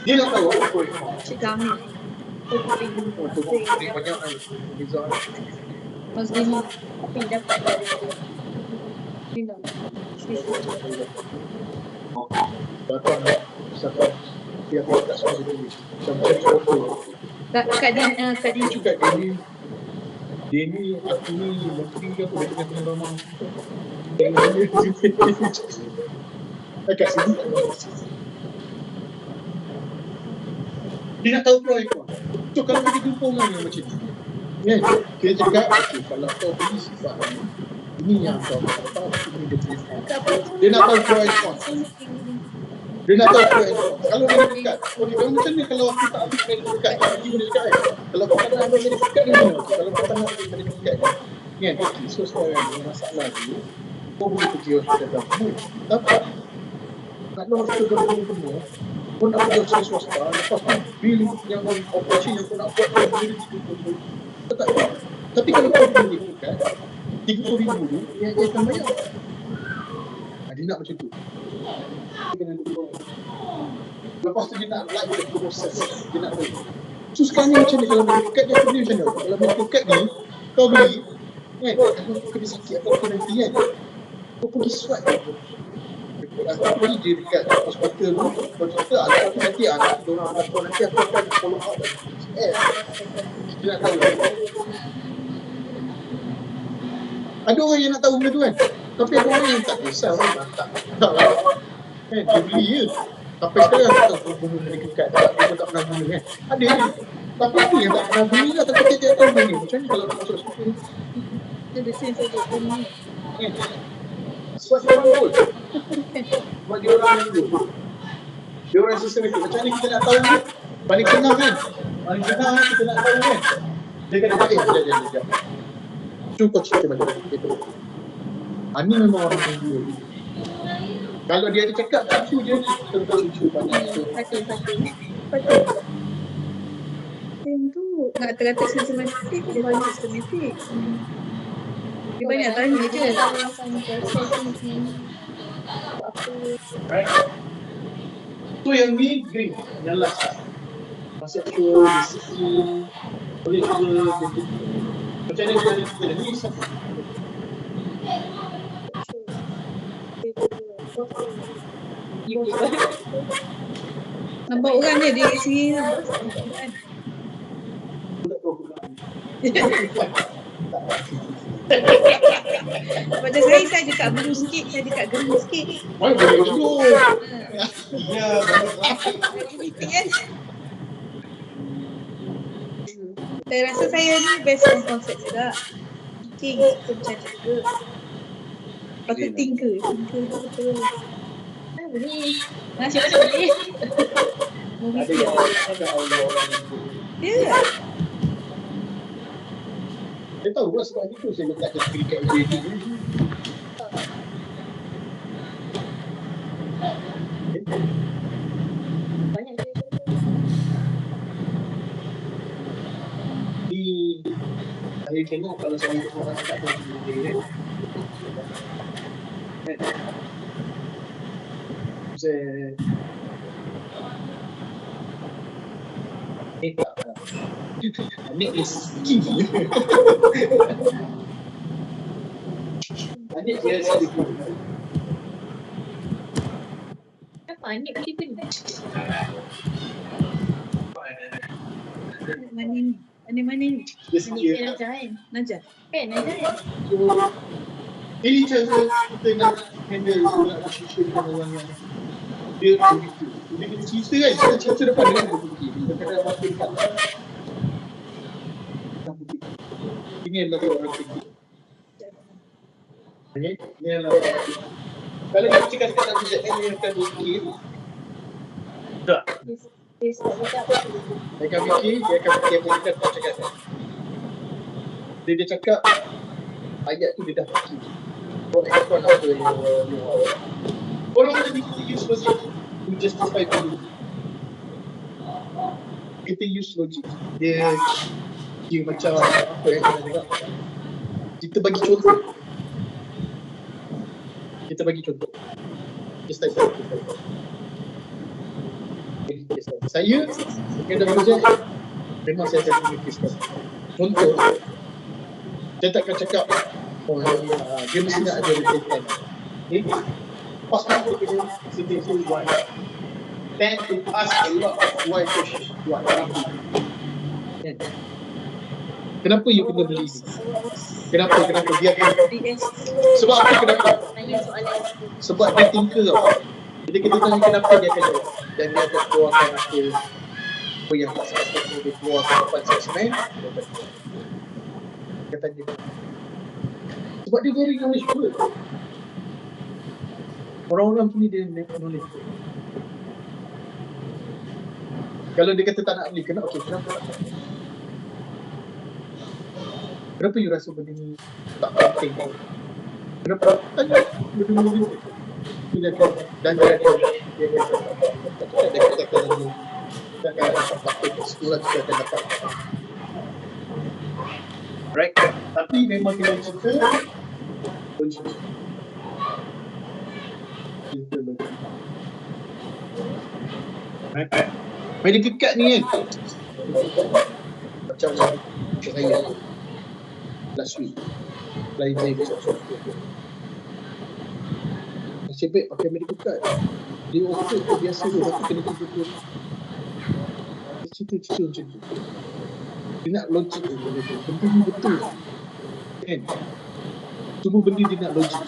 [SPEAKER 2] dia nak tahu apa point
[SPEAKER 1] cik kami.
[SPEAKER 2] banyak kan Miza
[SPEAKER 1] Mas Dini.
[SPEAKER 3] Tapi dapat dari dia.
[SPEAKER 1] Dina.
[SPEAKER 2] datang siapa dia buat kat sekolah dulu macam foto
[SPEAKER 1] Kak Din
[SPEAKER 2] juga dia ni aku ni menteri ke apa dia tengah ramah dekat sini dia nak tahu pro ekor so kalau kita jumpa orang yang macam ni kan kita cakap okay, kalau kau beli sifat ini yang kau tahu ini dia punya dia nak tahu pro ekor dia nak tahu pro ekor kalau dia dekat dia macam ni kalau aku tak ambil dari dekat dia boleh dekat kan kalau kau tak nak ambil dari dekat dia mana kalau kau tak nak ambil dari dekat kan okay, so sekarang masalah ni kau boleh pergi hospital dahulu tapi kalau hospital dahulu penuh kau nak pergi hospital swasta lepas tu bil yang operasi yang kau nak buat kau boleh tak tapi kalau kau beli dekat RM30,000 dia akan bayar dia nak macam tu dia kena lupa lepas tu dia nak like the process dia nak tahu so sekarang ni macam ni kalau beli dekat dia aku beli macam ni kalau beli dekat ni kau beli kan aku kena sakit atau aku nanti kan kau pergi swipe aku pergi je dekat hospital tu hospital aku nanti anak diorang anak kau nanti aku akan follow up dia nak tahu ada orang yang nak tahu benda tu kan tapi ada orang yang tak kisah tak kan dia beli je sampai sekarang tak tahu guna dari dekat dia tak pernah guna kan ada je tapi apa yang tak pernah guna lah tapi dia tahu benda macam ni kalau masuk hospital
[SPEAKER 1] dia desain saja ni.
[SPEAKER 2] kan sebab dia orang goal sebab dia orang yang goal dia orang systematic macam ni kita nak tahu ni paling senang kan kita nak tahu kan dia kata sekejap cukup cerita balik ni memang orang yang goal kalau dia ada cakap lucu je tentu lucu banyak
[SPEAKER 1] Patut. Yang tu nak kata sistematik dia banyak sistematik. Dia banyak tanya je.
[SPEAKER 2] right so yang ni green yang last conceptual disiplin boleh juga macam ni kita ada ni
[SPEAKER 1] Nampak orang dia di sini nampak orang. Macam saya dekat blue sikit, saya dekat green sikit.
[SPEAKER 2] Mana boleh dulu. Ya,
[SPEAKER 1] Aktiviti kan. Saya rasa saya ni best on konsep juga. Thinking kita macam tu juga. Patut thinker betul.
[SPEAKER 3] Boleh. Macam mana boleh?
[SPEAKER 2] ada yang ada orang
[SPEAKER 1] Ya.
[SPEAKER 2] saya tahu lah sebab itu saya letak kategori kat UAD ni.
[SPEAKER 3] Banyak je.
[SPEAKER 2] Di saya tengok kalau saya orang tak tahu dia kan. Saya tak lah. Anik is king. Anik dia selalu king.
[SPEAKER 3] Kenapa Anik boleh beli?
[SPEAKER 1] Mana ni?
[SPEAKER 2] Dia
[SPEAKER 3] Anik
[SPEAKER 2] setia.
[SPEAKER 3] dia Najah kan?
[SPEAKER 1] Najah.
[SPEAKER 3] Kan Najah kan?
[SPEAKER 2] Ini cara kita nak handle pula kita dengan orang yang dia begitu. Bila kita cerita kan, kita cerita depan dia kan begitu. Kita kadang mata dekat ini adalah orang fikir. Okay? Ini adalah orang fikir. Kalau kita cakap tentang BZM yang akan fikir, tak.
[SPEAKER 3] Dia cakap
[SPEAKER 2] Dia akan fikir apa kita tak cakap. Dia cakap, ayat tu dia dah fikir. Buat apa yang orang kita use logic to justify dulu. Kita use logic. Dia macam apa yang kita cakap. Kita bagi contoh. Just like that. Saya dengan projek memang saya akan memikirkan. Contoh, saya takkan cakap dia mesti nak ada repeat. Okay? Pas kita kena situation why. Tend to ask a lot of why questions. Why? Kenapa you kena beli ni? Kenapa? Dia sebab apa kenapa?
[SPEAKER 3] tanya soalan
[SPEAKER 2] Sebab dia thinker tau. Bila kita tanya kenapa, dia akan jawab. Dan dia akan keluarkan apa yang tak sepatutnya dia keluarkan depan assessment. Dia tanya. Sebab dia very knowledgeable. Orang-orang ni dia knowledge. Kalau dia kata tak nak beli, kenapa? Kenapa you rasa benda ni tak penting? Kenapa? Tanya benda ni. Dia akan dan dia akan dapat sekolah kita akan dapat. Right? Tapi memang kena cerita kunci. Right? Medical card ni kan macam saya last week lain saya nasib baik pakai medical card. Dia okey tu biasa tu, tapi kena cerita macam tu. Dia nak logik tu benda tu. Benda ni betul kan? Semua benda dia nak logik.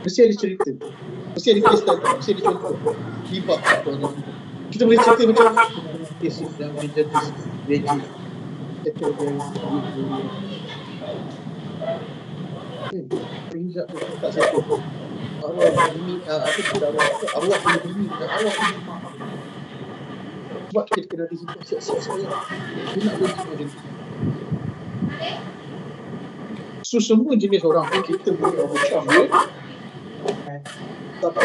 [SPEAKER 2] Mesti ada cerita, mesti ada case study, mesti ada contoh. Hibah kita boleh cerita macam kes yang menjadi reji sektor yang hijab tu tak satu arwah ini apa kita arwah ini arwah ini sebab kita kena di situ siap-siap saya dia nak logik macam tu. So semua jenis orang pun kita boleh overcome dia tapi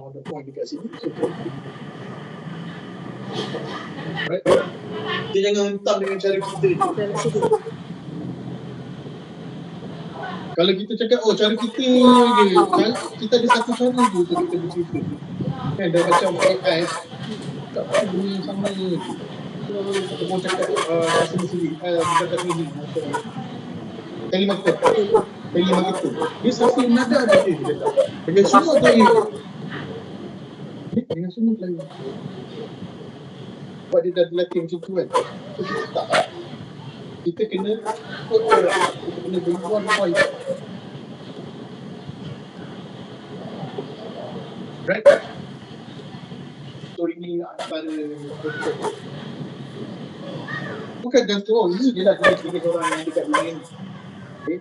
[SPEAKER 2] ada point dekat sini right? Dia jangan hentam dengan cara kita ni. Kalau kita cakap, cara kita je, kita ada satu cara je untuk kita bercerita. Kan, dah macam AI, tak apa benda yang sama je. Kita pun cakap, customer service, bukan customer service. telemarketer. Telemarketer. Dia sampai nada ada dia cakap. Dengan semua klien. Dengan semua klien. Sebab dia dah dilatih macam tu kan. So kita tak. Kita kena ikut orang. Kita kena berbual voice. Right? So ini antara konsep. Bukan jangan ini je lah jenis-jenis orang yang dekat dunia ni. Okay?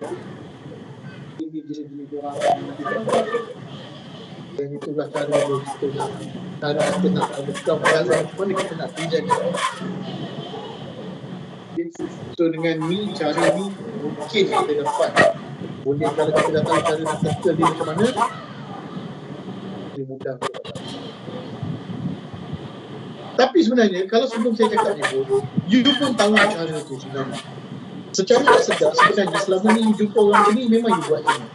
[SPEAKER 2] Ini jenis-jenis orang yang dekat dunia ni. Dan itulah cara kita nak berkau cara macam mana kita nak pinjam. So dengan ni, cara ni mungkin kita dapat. Boleh kalau kita dah tahu cara nak settle dia macam mana, dia mudah untuk dapat. Tapi sebenarnya kalau sebelum saya cakap ni pun, you pun tahu cara tu sebenarnya. Secara tak sedar sebenarnya selama ni you jumpa orang macam ni memang you buat macam ni.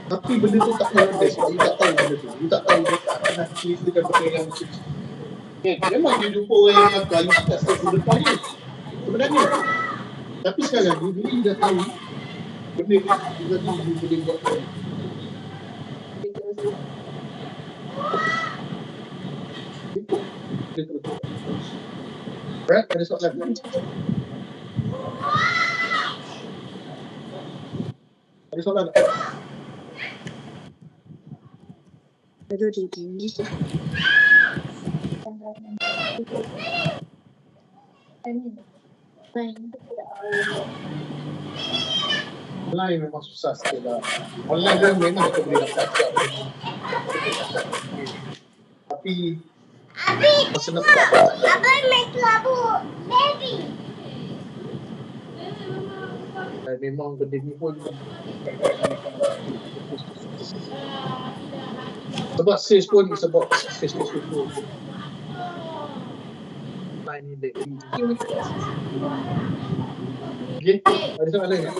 [SPEAKER 2] Tapi benda tu tak pernah best sebab you tak tahu benda tu. You tak tahu dia tak pernah ceritakan benda yang macam ni. Memang you jumpa orang yang nakal, you tak settle depan dia. Sebenarnya. Tapi sekarang ni, bila you dah tahu benda ni, you boleh buat macam ni. Right, ada soalan? Ada soalan tak? Online memang susah sikit lah. Online kan memang kita boleh dapat juga. Tapi masa nak dapat
[SPEAKER 8] Abang make labu. Baby.
[SPEAKER 2] memang benda ni pun sebab sales pun sebab face to face pun line ni dia. Okay, ada soalan tak?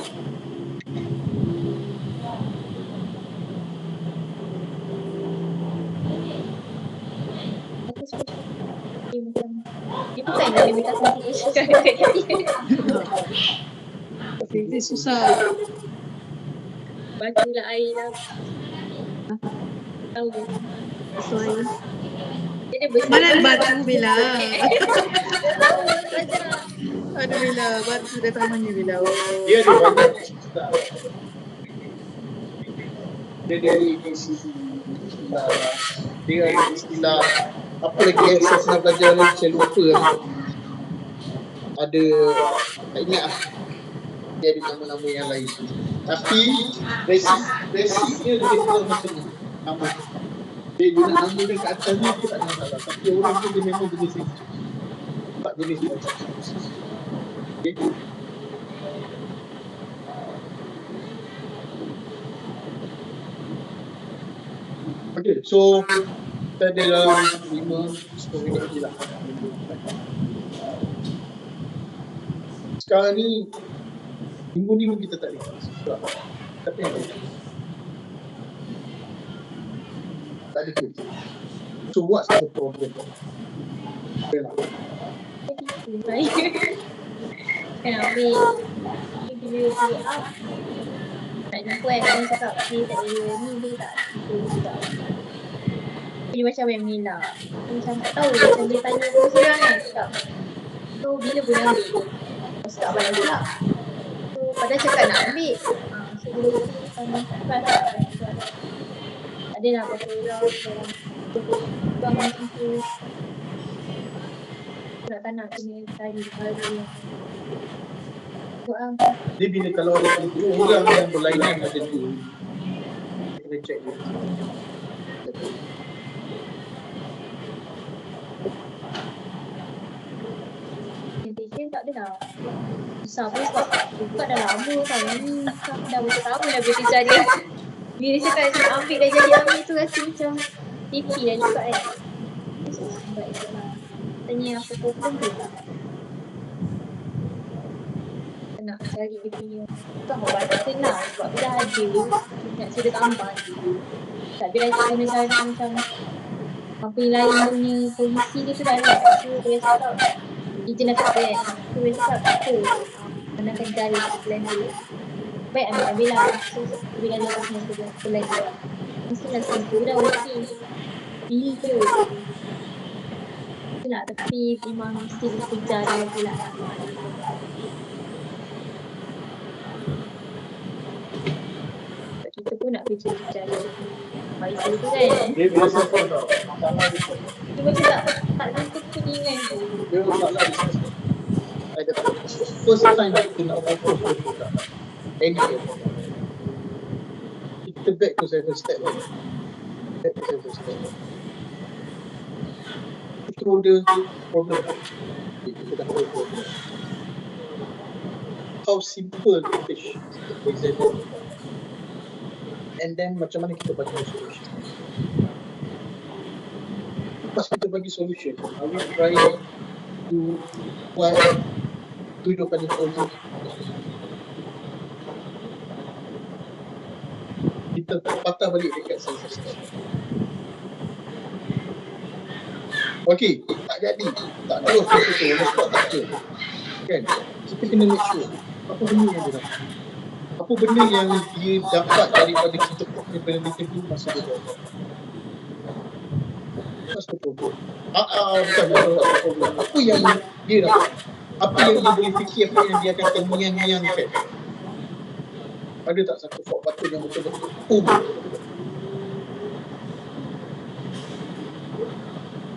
[SPEAKER 3] Dia bukan dia minta contribution kat dia.
[SPEAKER 1] Dia susah.
[SPEAKER 3] Batu lah air lah. Tahu ke?
[SPEAKER 1] Soal.
[SPEAKER 3] Dia bersih.
[SPEAKER 1] Mana ada batu Bella?
[SPEAKER 3] Tahu saja.
[SPEAKER 1] Aduh Bella, batu datang mana Bella?
[SPEAKER 2] Dia ada banyak istilah. Dia dari istilah. Dia ada istilah apa lagi yang saya pernah belajar ni saya lupa. Ada tak ingat lah. Dia ada nama-nama yang lain. Tapi basicnya dia kurang macam ni. Nama. Dia guna nama dia kat atas ni aku tak ada masalah. Tapi orang tu dia memang jenis ni. Tak jenis ni. Okay. Okay, so kita ada dalam 5-10 minit lagi lah. Sekarang ni minggu ni pun kita tak ada kelas. Tapi yang lain tak ada kelas. So what's the problem? Okay lah.
[SPEAKER 3] Kan ambil bila dia up nak jumpa kan dia cakap dia tak ada ni dia tak tak dia macam yang Mila dia macam tak tahu macam dia tanya terus terang kan cakap so bila boleh ambil terus tak bayar pula so padahal cakap nak ambil so bila dia kelas tak ada lah berapa orang macam tu tak nak kena cari baru
[SPEAKER 2] Dia bila kalau ada orang yang berlainan macam tu, kita kena check dia.
[SPEAKER 3] Presentation tak ada lah. Susah pun sebab buka dah lama tau ni. Dah berapa tahun dah bekerja dia. Bila dia cakap nak ambil dah jadi ambil tu rasa macam TP dah juga kan. Sebab itulah. Tanya apa problem tu lah. Nak cari dia punya bukan membantu lah sebab dah ada nak sudah tambah tak bila kita guna cara macam apa yang lain punya polisi dia tu dah ada so dia cakap dia nak kata kan so dia cakap apa mana akan cari plan dia baik ambil Nabila. So Nabila datang dengan satu lagi. Mestilah tu dah okey. Pilih tu. Itulah, tapi memang mesti dikejar dia pula lah. Kita pun nak kejar dia punya advisor tu kan.
[SPEAKER 2] Dia biasa pun tau. Masalah dia pun.
[SPEAKER 3] Dia macam tak jumpa kepeningan tu.
[SPEAKER 2] Dia tak lah discuss. I kata, first time kita nak propose dia produk. Any dia produk. Kita back to seven step. Back to seven step. Kita order problem. Kita dah tahu problem. How simple kita present produk. And then macam mana kita bagi solution. Lepas kita bagi solution, are we trying to buat kehidupan yang positif? Kita patah balik dekat self-esteem. Okey, tak jadi. Tak terus kita tu, tak ada. Kan? Kita kena make sure apa benda yang dia dapat. Apa benda yang dia dapat daripada kita punya penelitian masa dia buat. That's the problem. Bukan problem. Apa yang dia dapat? Apa yang dia boleh fikir, apa yang dia akan terngiang-ngiangkan? Ada tak satu fault pattern yang betul-betul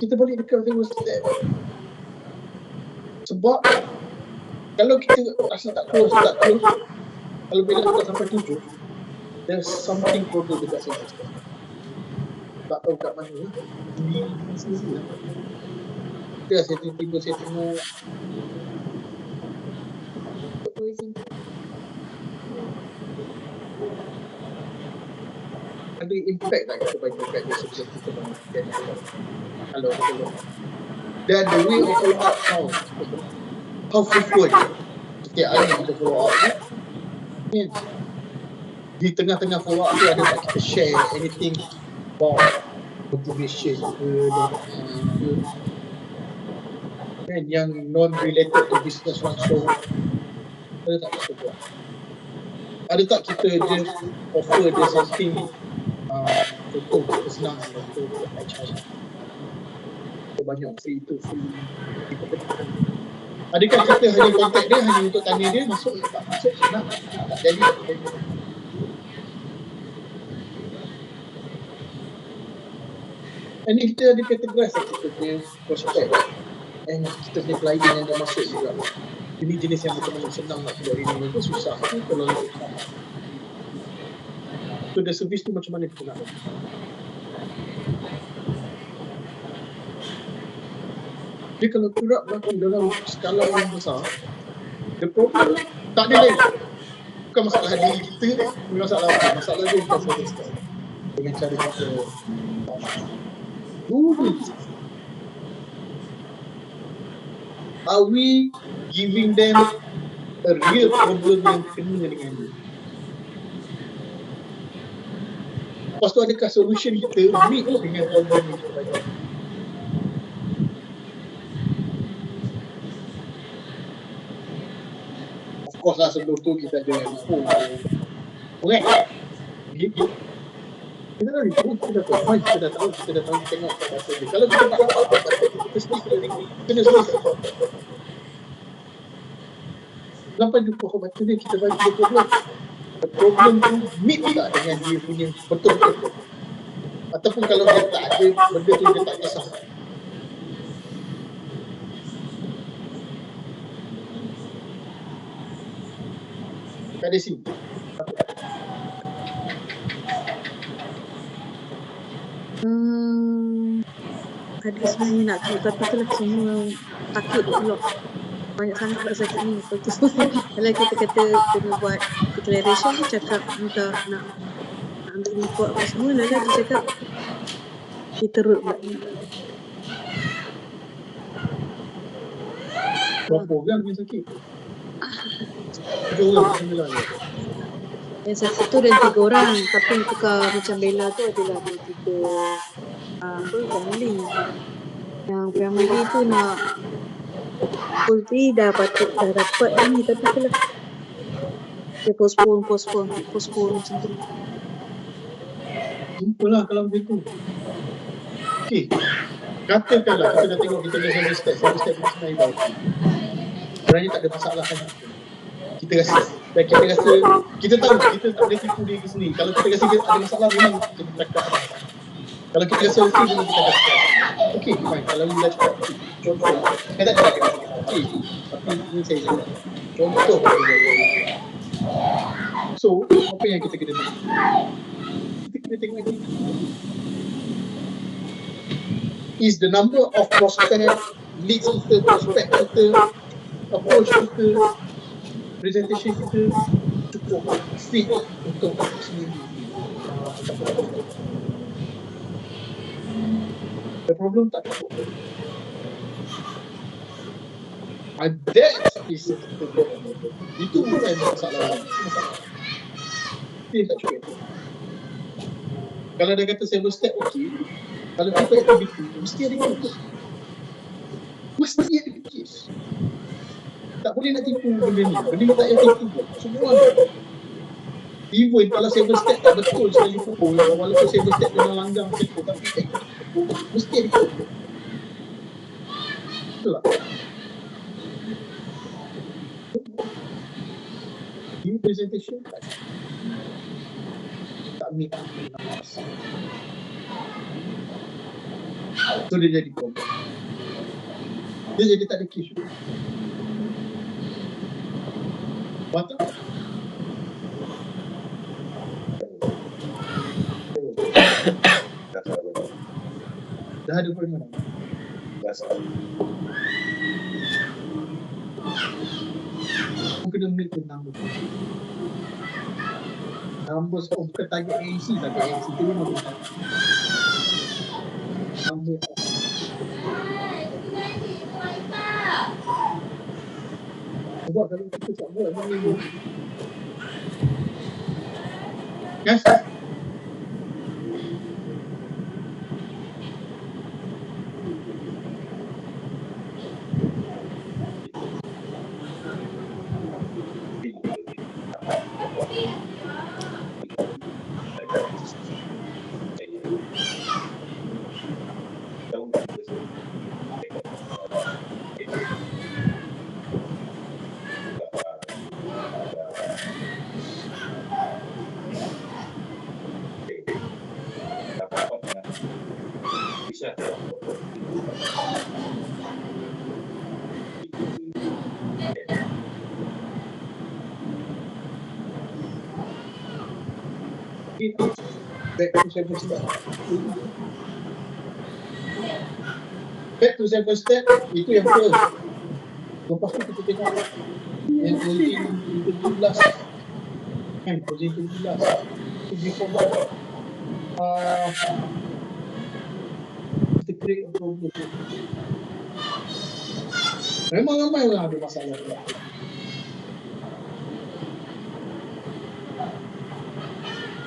[SPEAKER 2] kita balik dekat first step. Sebab kalau kita rasa tak close, kalau bila kita sampai 7, there's something problem dekat first step. Tak tahu kat mana di sini lah. Kita setting tiba saya tengok ada impact tak kita bagi dekat dia sebelum kita bangun. Kalau betul. Dan the way of follow up how frequent setiap hari kita follow up kan? Di tengah-tengah follow up tu ada tak kita share anything about motivation kan yang non-related to business langsung. Ada tak kita buat? Ada tak kita dia offer dia something contoh kita senang contoh HR banyak free tu free. Adakah kita hanya contact dia hanya untuk tanya dia masuk tak masuk senang tak jadi. Ini kita ada categorize kita punya prospect and kita punya client yang dah masuk juga. Ini jenis yang macam mana senang nak keluar ini ke susah tu kalau susah. So the service tu macam mana kita nak bagi. Jadi kalau kurang berlaku dalam skala yang besar, the problem tak ada lain. Bukan masalah diri kita, bukan masalah apa. Masalah dia bukan service dengan cara kita are we giving them a real problem yang kena dengan dia? Lepas tu adakah solution kita meet dengan problem yang kita bagi? Of course lah sebelum tu kita ada report. Correct? Kita dah report, kita dah tahu, kita dah tahu tengok kat rasa dia. Kalau kita tak dapat kita sendiri kena selesai. Sampai jumpa baca dia, kita bagi dia problem. Problem tu meet tak dengan dia punya betul-betul. Ataupun kalau dia tak ada benda tu dia tak kisah. Tak ada sini.
[SPEAKER 1] Ada sebenarnya nak tu, tapi itulah semua takut pula. Banyak sangat pasal ni. Lepas tu kalau kita kata kena buat declaration tu cakap minta nak ambil report apa semua, lalu dia cakap kita teruk pula.
[SPEAKER 2] Berapa orang yang sakit? 7 orang, 9 orang.
[SPEAKER 1] Yang satu dan 3 orang, tapi yang tukar macam Bella tu adalah ada 3 family. Yang family tu nak full fee dah patut dah dapat ni, tapi itulah Dia postpone macam tu.
[SPEAKER 2] Jumpalah kalau begitu. Okey. Katakanlah kita dah tengok kita dah several step kita sebenarnya dah okey. Sebenarnya tak ada masalah sangat. Kita rasa dan kita tahu kita tak boleh tipu diri sendiri. Kalau kita rasa ada masalah memang kita cakap ada masalah. Kalau kita rasa okey memang kita akan cakap. Okey, fine. Kalau you dah cakap okey. Contoh, saya tak cakap kena cakap okey. Tapi ini saya cakap. Contoh. So, apa yang kita kena tengok? Kita kena tengok ini. Is the number of prospect, leads kita, prospect kita, approach kita, presentation kita cukup fit untuk sendiri. The problem tak cukup. That is the problem. Itu bukan masalah. Dia tak cukup. Kalau dia kata several step okey, kalau kita activity mesti ada case. Mesti ada case. Tak boleh nak tipu benda ni. Benda ni tak payah tipu. Semua ada. Even kalau several step tak betul sekali pukul, walaupun several step dengan langgar macam tu, tapi mesti ada case. Betul tak? New presentation tak meet. So dia jadi problem. Dia jadi tak ada case. Betul? Dah ada problem. Kena make the number. Numbers bukan target ANC, target ANC tu memang bukan. Number. Sebab kalau kita tak buat benda ni. Yes. Back to several step, itu yang first. Lepas tu kita tengok yang position 17 kan, position 17 itu before that kita create a problem. Memang ramai orang ada masalah tu.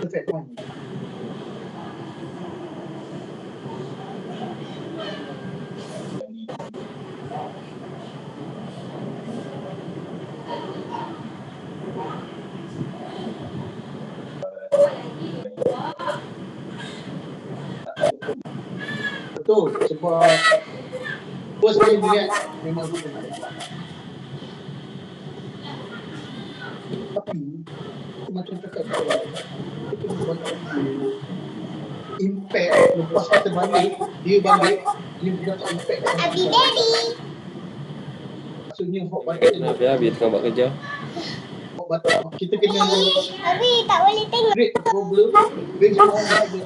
[SPEAKER 2] Perfect one. Betul, sebab first kali lihat memang betul. Tapi macam cakap kita buat impact lepas kita balik, dia balik, dia buat impact.
[SPEAKER 8] Abi Daddy.
[SPEAKER 2] Maksudnya hot button.
[SPEAKER 10] Habis tengah buat kerja.
[SPEAKER 2] Hot button. Kita kena
[SPEAKER 8] Abi tak boleh tengok.
[SPEAKER 2] create problem based on apa je.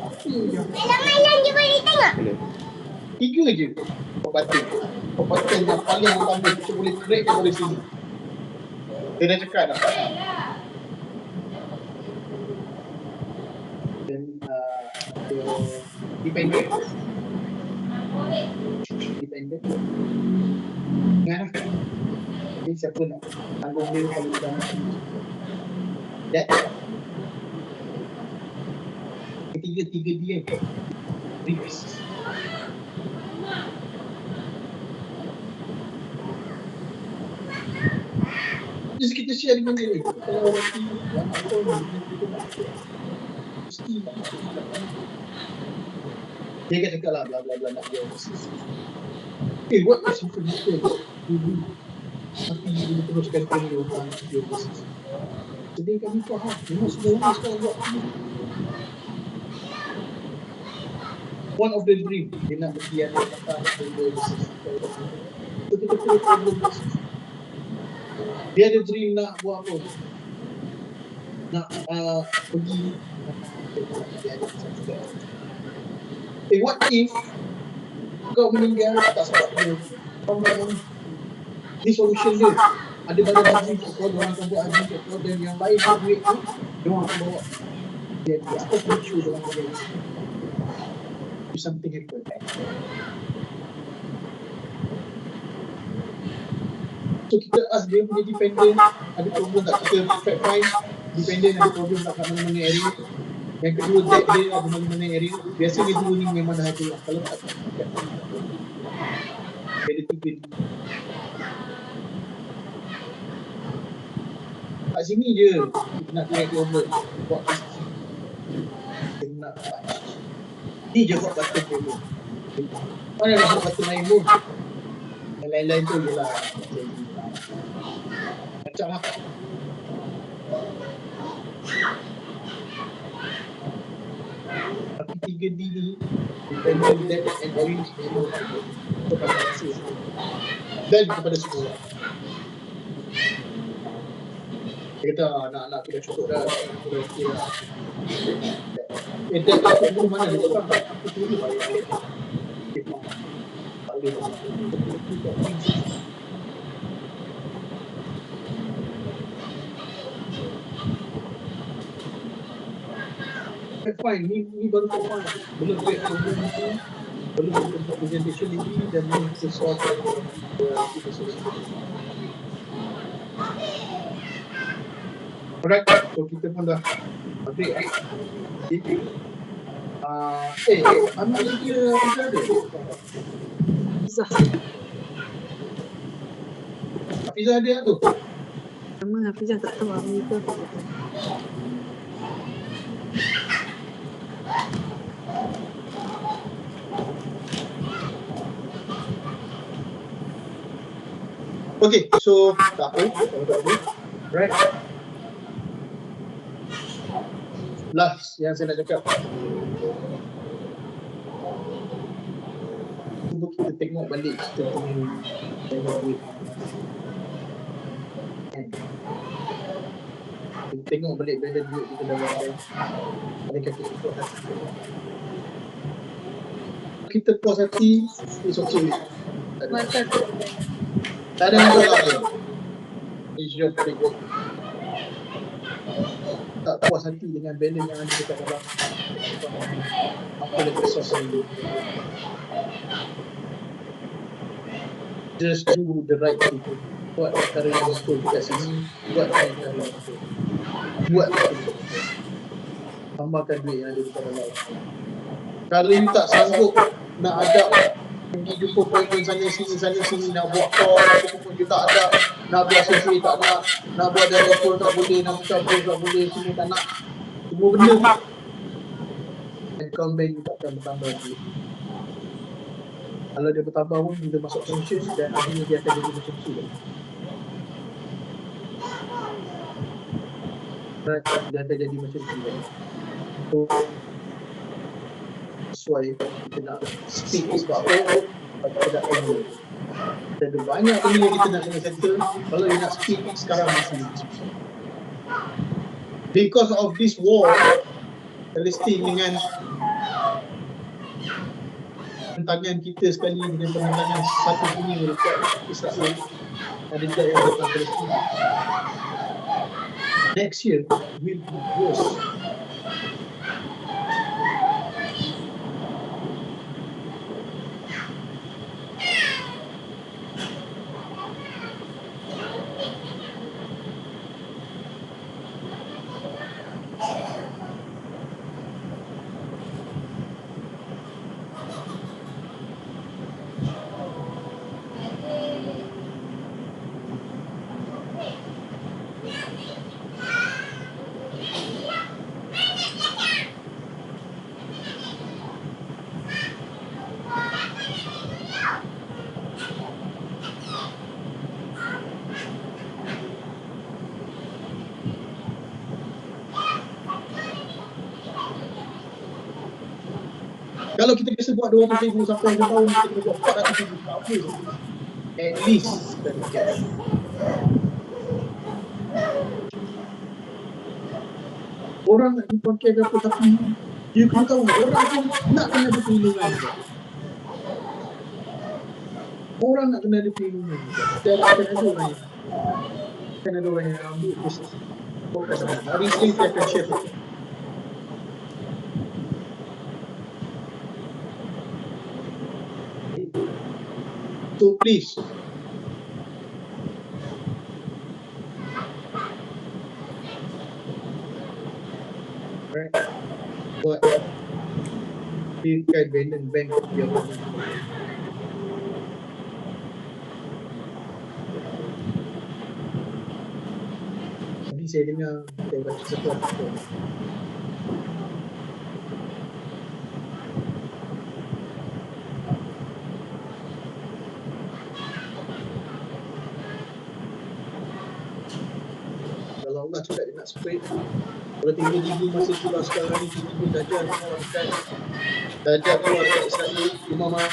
[SPEAKER 8] Malam-malam je boleh tengok.
[SPEAKER 10] Boleh.
[SPEAKER 2] 3 je hot button. Hot button yang paling utama kita boleh create daripada sini. Dia dah cakap dah. Dan dependent. Ingat lah. Jadi siapa nak tanggung dia kalau dah that. Tiga dia risk. Just kita share dengan dia. Kalau nanti anak kau ni kita nak mesti dia akan cakap lah bla bla bla nak dia overseas. Okay, what is information dulu tapi dia teruskan kerja orang dia overseas. Jadi kami faham memang semua orang sekarang buat ni. One of the dream dia nak pergi ada kata kerja overseas. So kita punya problem overseas. Dia ada dream nak buat apa? Nak pergi dia ada satu. What if kau meninggal tak sebab dia kau ni solution dia ada banyak haji kau orang akan buat haji kau dan yang lain tu duit tu dia orang akan bawa dia apa pun show dia orang akan do something happen. So kita ask dia punya dependent ada problem tak, kita fact find dependent ada problem tak kat mana-mana area. Yang kedua debt dia ada mana-mana area. Biasanya dua ni memang dah ada lah. Kalau tak dia ada tiga ni. Kat sini je nak create problem buat pasti dia nak ni je buat button problem. Mana nak buat button lain pun yang lain-lain tu je lah macam lah. Tapi 3D ni dependent debt and orange memang kepada hasil dan kepada semua. Dia kata anak-anak kita cukup dah, aku dah okey dah. Debt aku dulu mana dia cakap aku dulu bayar. Tak boleh. Fine, ni baru fine. Belum create problem ni, belum buat presentation lagi dan ni kita solve kita solution. Alright, so kita pun dah update jadi anak dia ada Hafizah ada tu?
[SPEAKER 1] Nama Hafizah tak tahu apa itu.
[SPEAKER 2] Okay, so tak apa, kalau tak apa. Right. Last yang saya nak cakap. Untuk kita tengok balik kita punya duit. Kita tengok balik berada duit kita dalam bank. Adakah kita puas hati? Kita puas hati, it's okay. Tak ada masalah dia. It's your privilege. Tak puas hati dengan balance yang ada dekat dalam apa yang resource ini. Just do the right thing. Buat perkara yang betul dekat sini. Buat perkara yang betul. Buat betul. Tambahkan duit yang ada dekat dalam. Kalau you tak sanggup nak ada pergi jumpa appointment sana sini nak buat call ataupun you tak ada, nak buat survey tak nak buat director tak boleh, nak buka post tak boleh, semua tak nak, semua benda account bank you takkan bertambah duit. Kalau dia bertambah pun bila masuk pension dan akhirnya dia akan jadi macam tu. Dia akan jadi macam tu. So that's why kita nak speak sebab apa? Kita nak tahu. Ada banyak benda yang kita nak kena settle. Kalau you nak speak sekarang masih susah. Because of this war, Palestin dengan penentangan kita sekali dengan penentangan satu dunia dekat Israel ada dekat yang datang Palestin. Next year will be worse. Kalau kita biasa buat 200,000 sampai akhir tahun, kita kena buat 400,000 cover. At least kita nak get. Orang nak dipakai ke apa, tapi dia kena tahu orang pun nak kena ada perlindungan juga. Orang nak kena ada perlindungan juga. Dan akan ada orang yang ambil proses. Fokus. Hari ini saya akan share. So please, right, buat pilihkan balance bank yang tadi saya dengar saya baca satu artikel. Kalau Allah cakap dia nak spread, kalau tinggi-tinggi masa itulah sekarang ni tinggi Dajjal keluarkan Dajjal keluarkan Israel Imamah.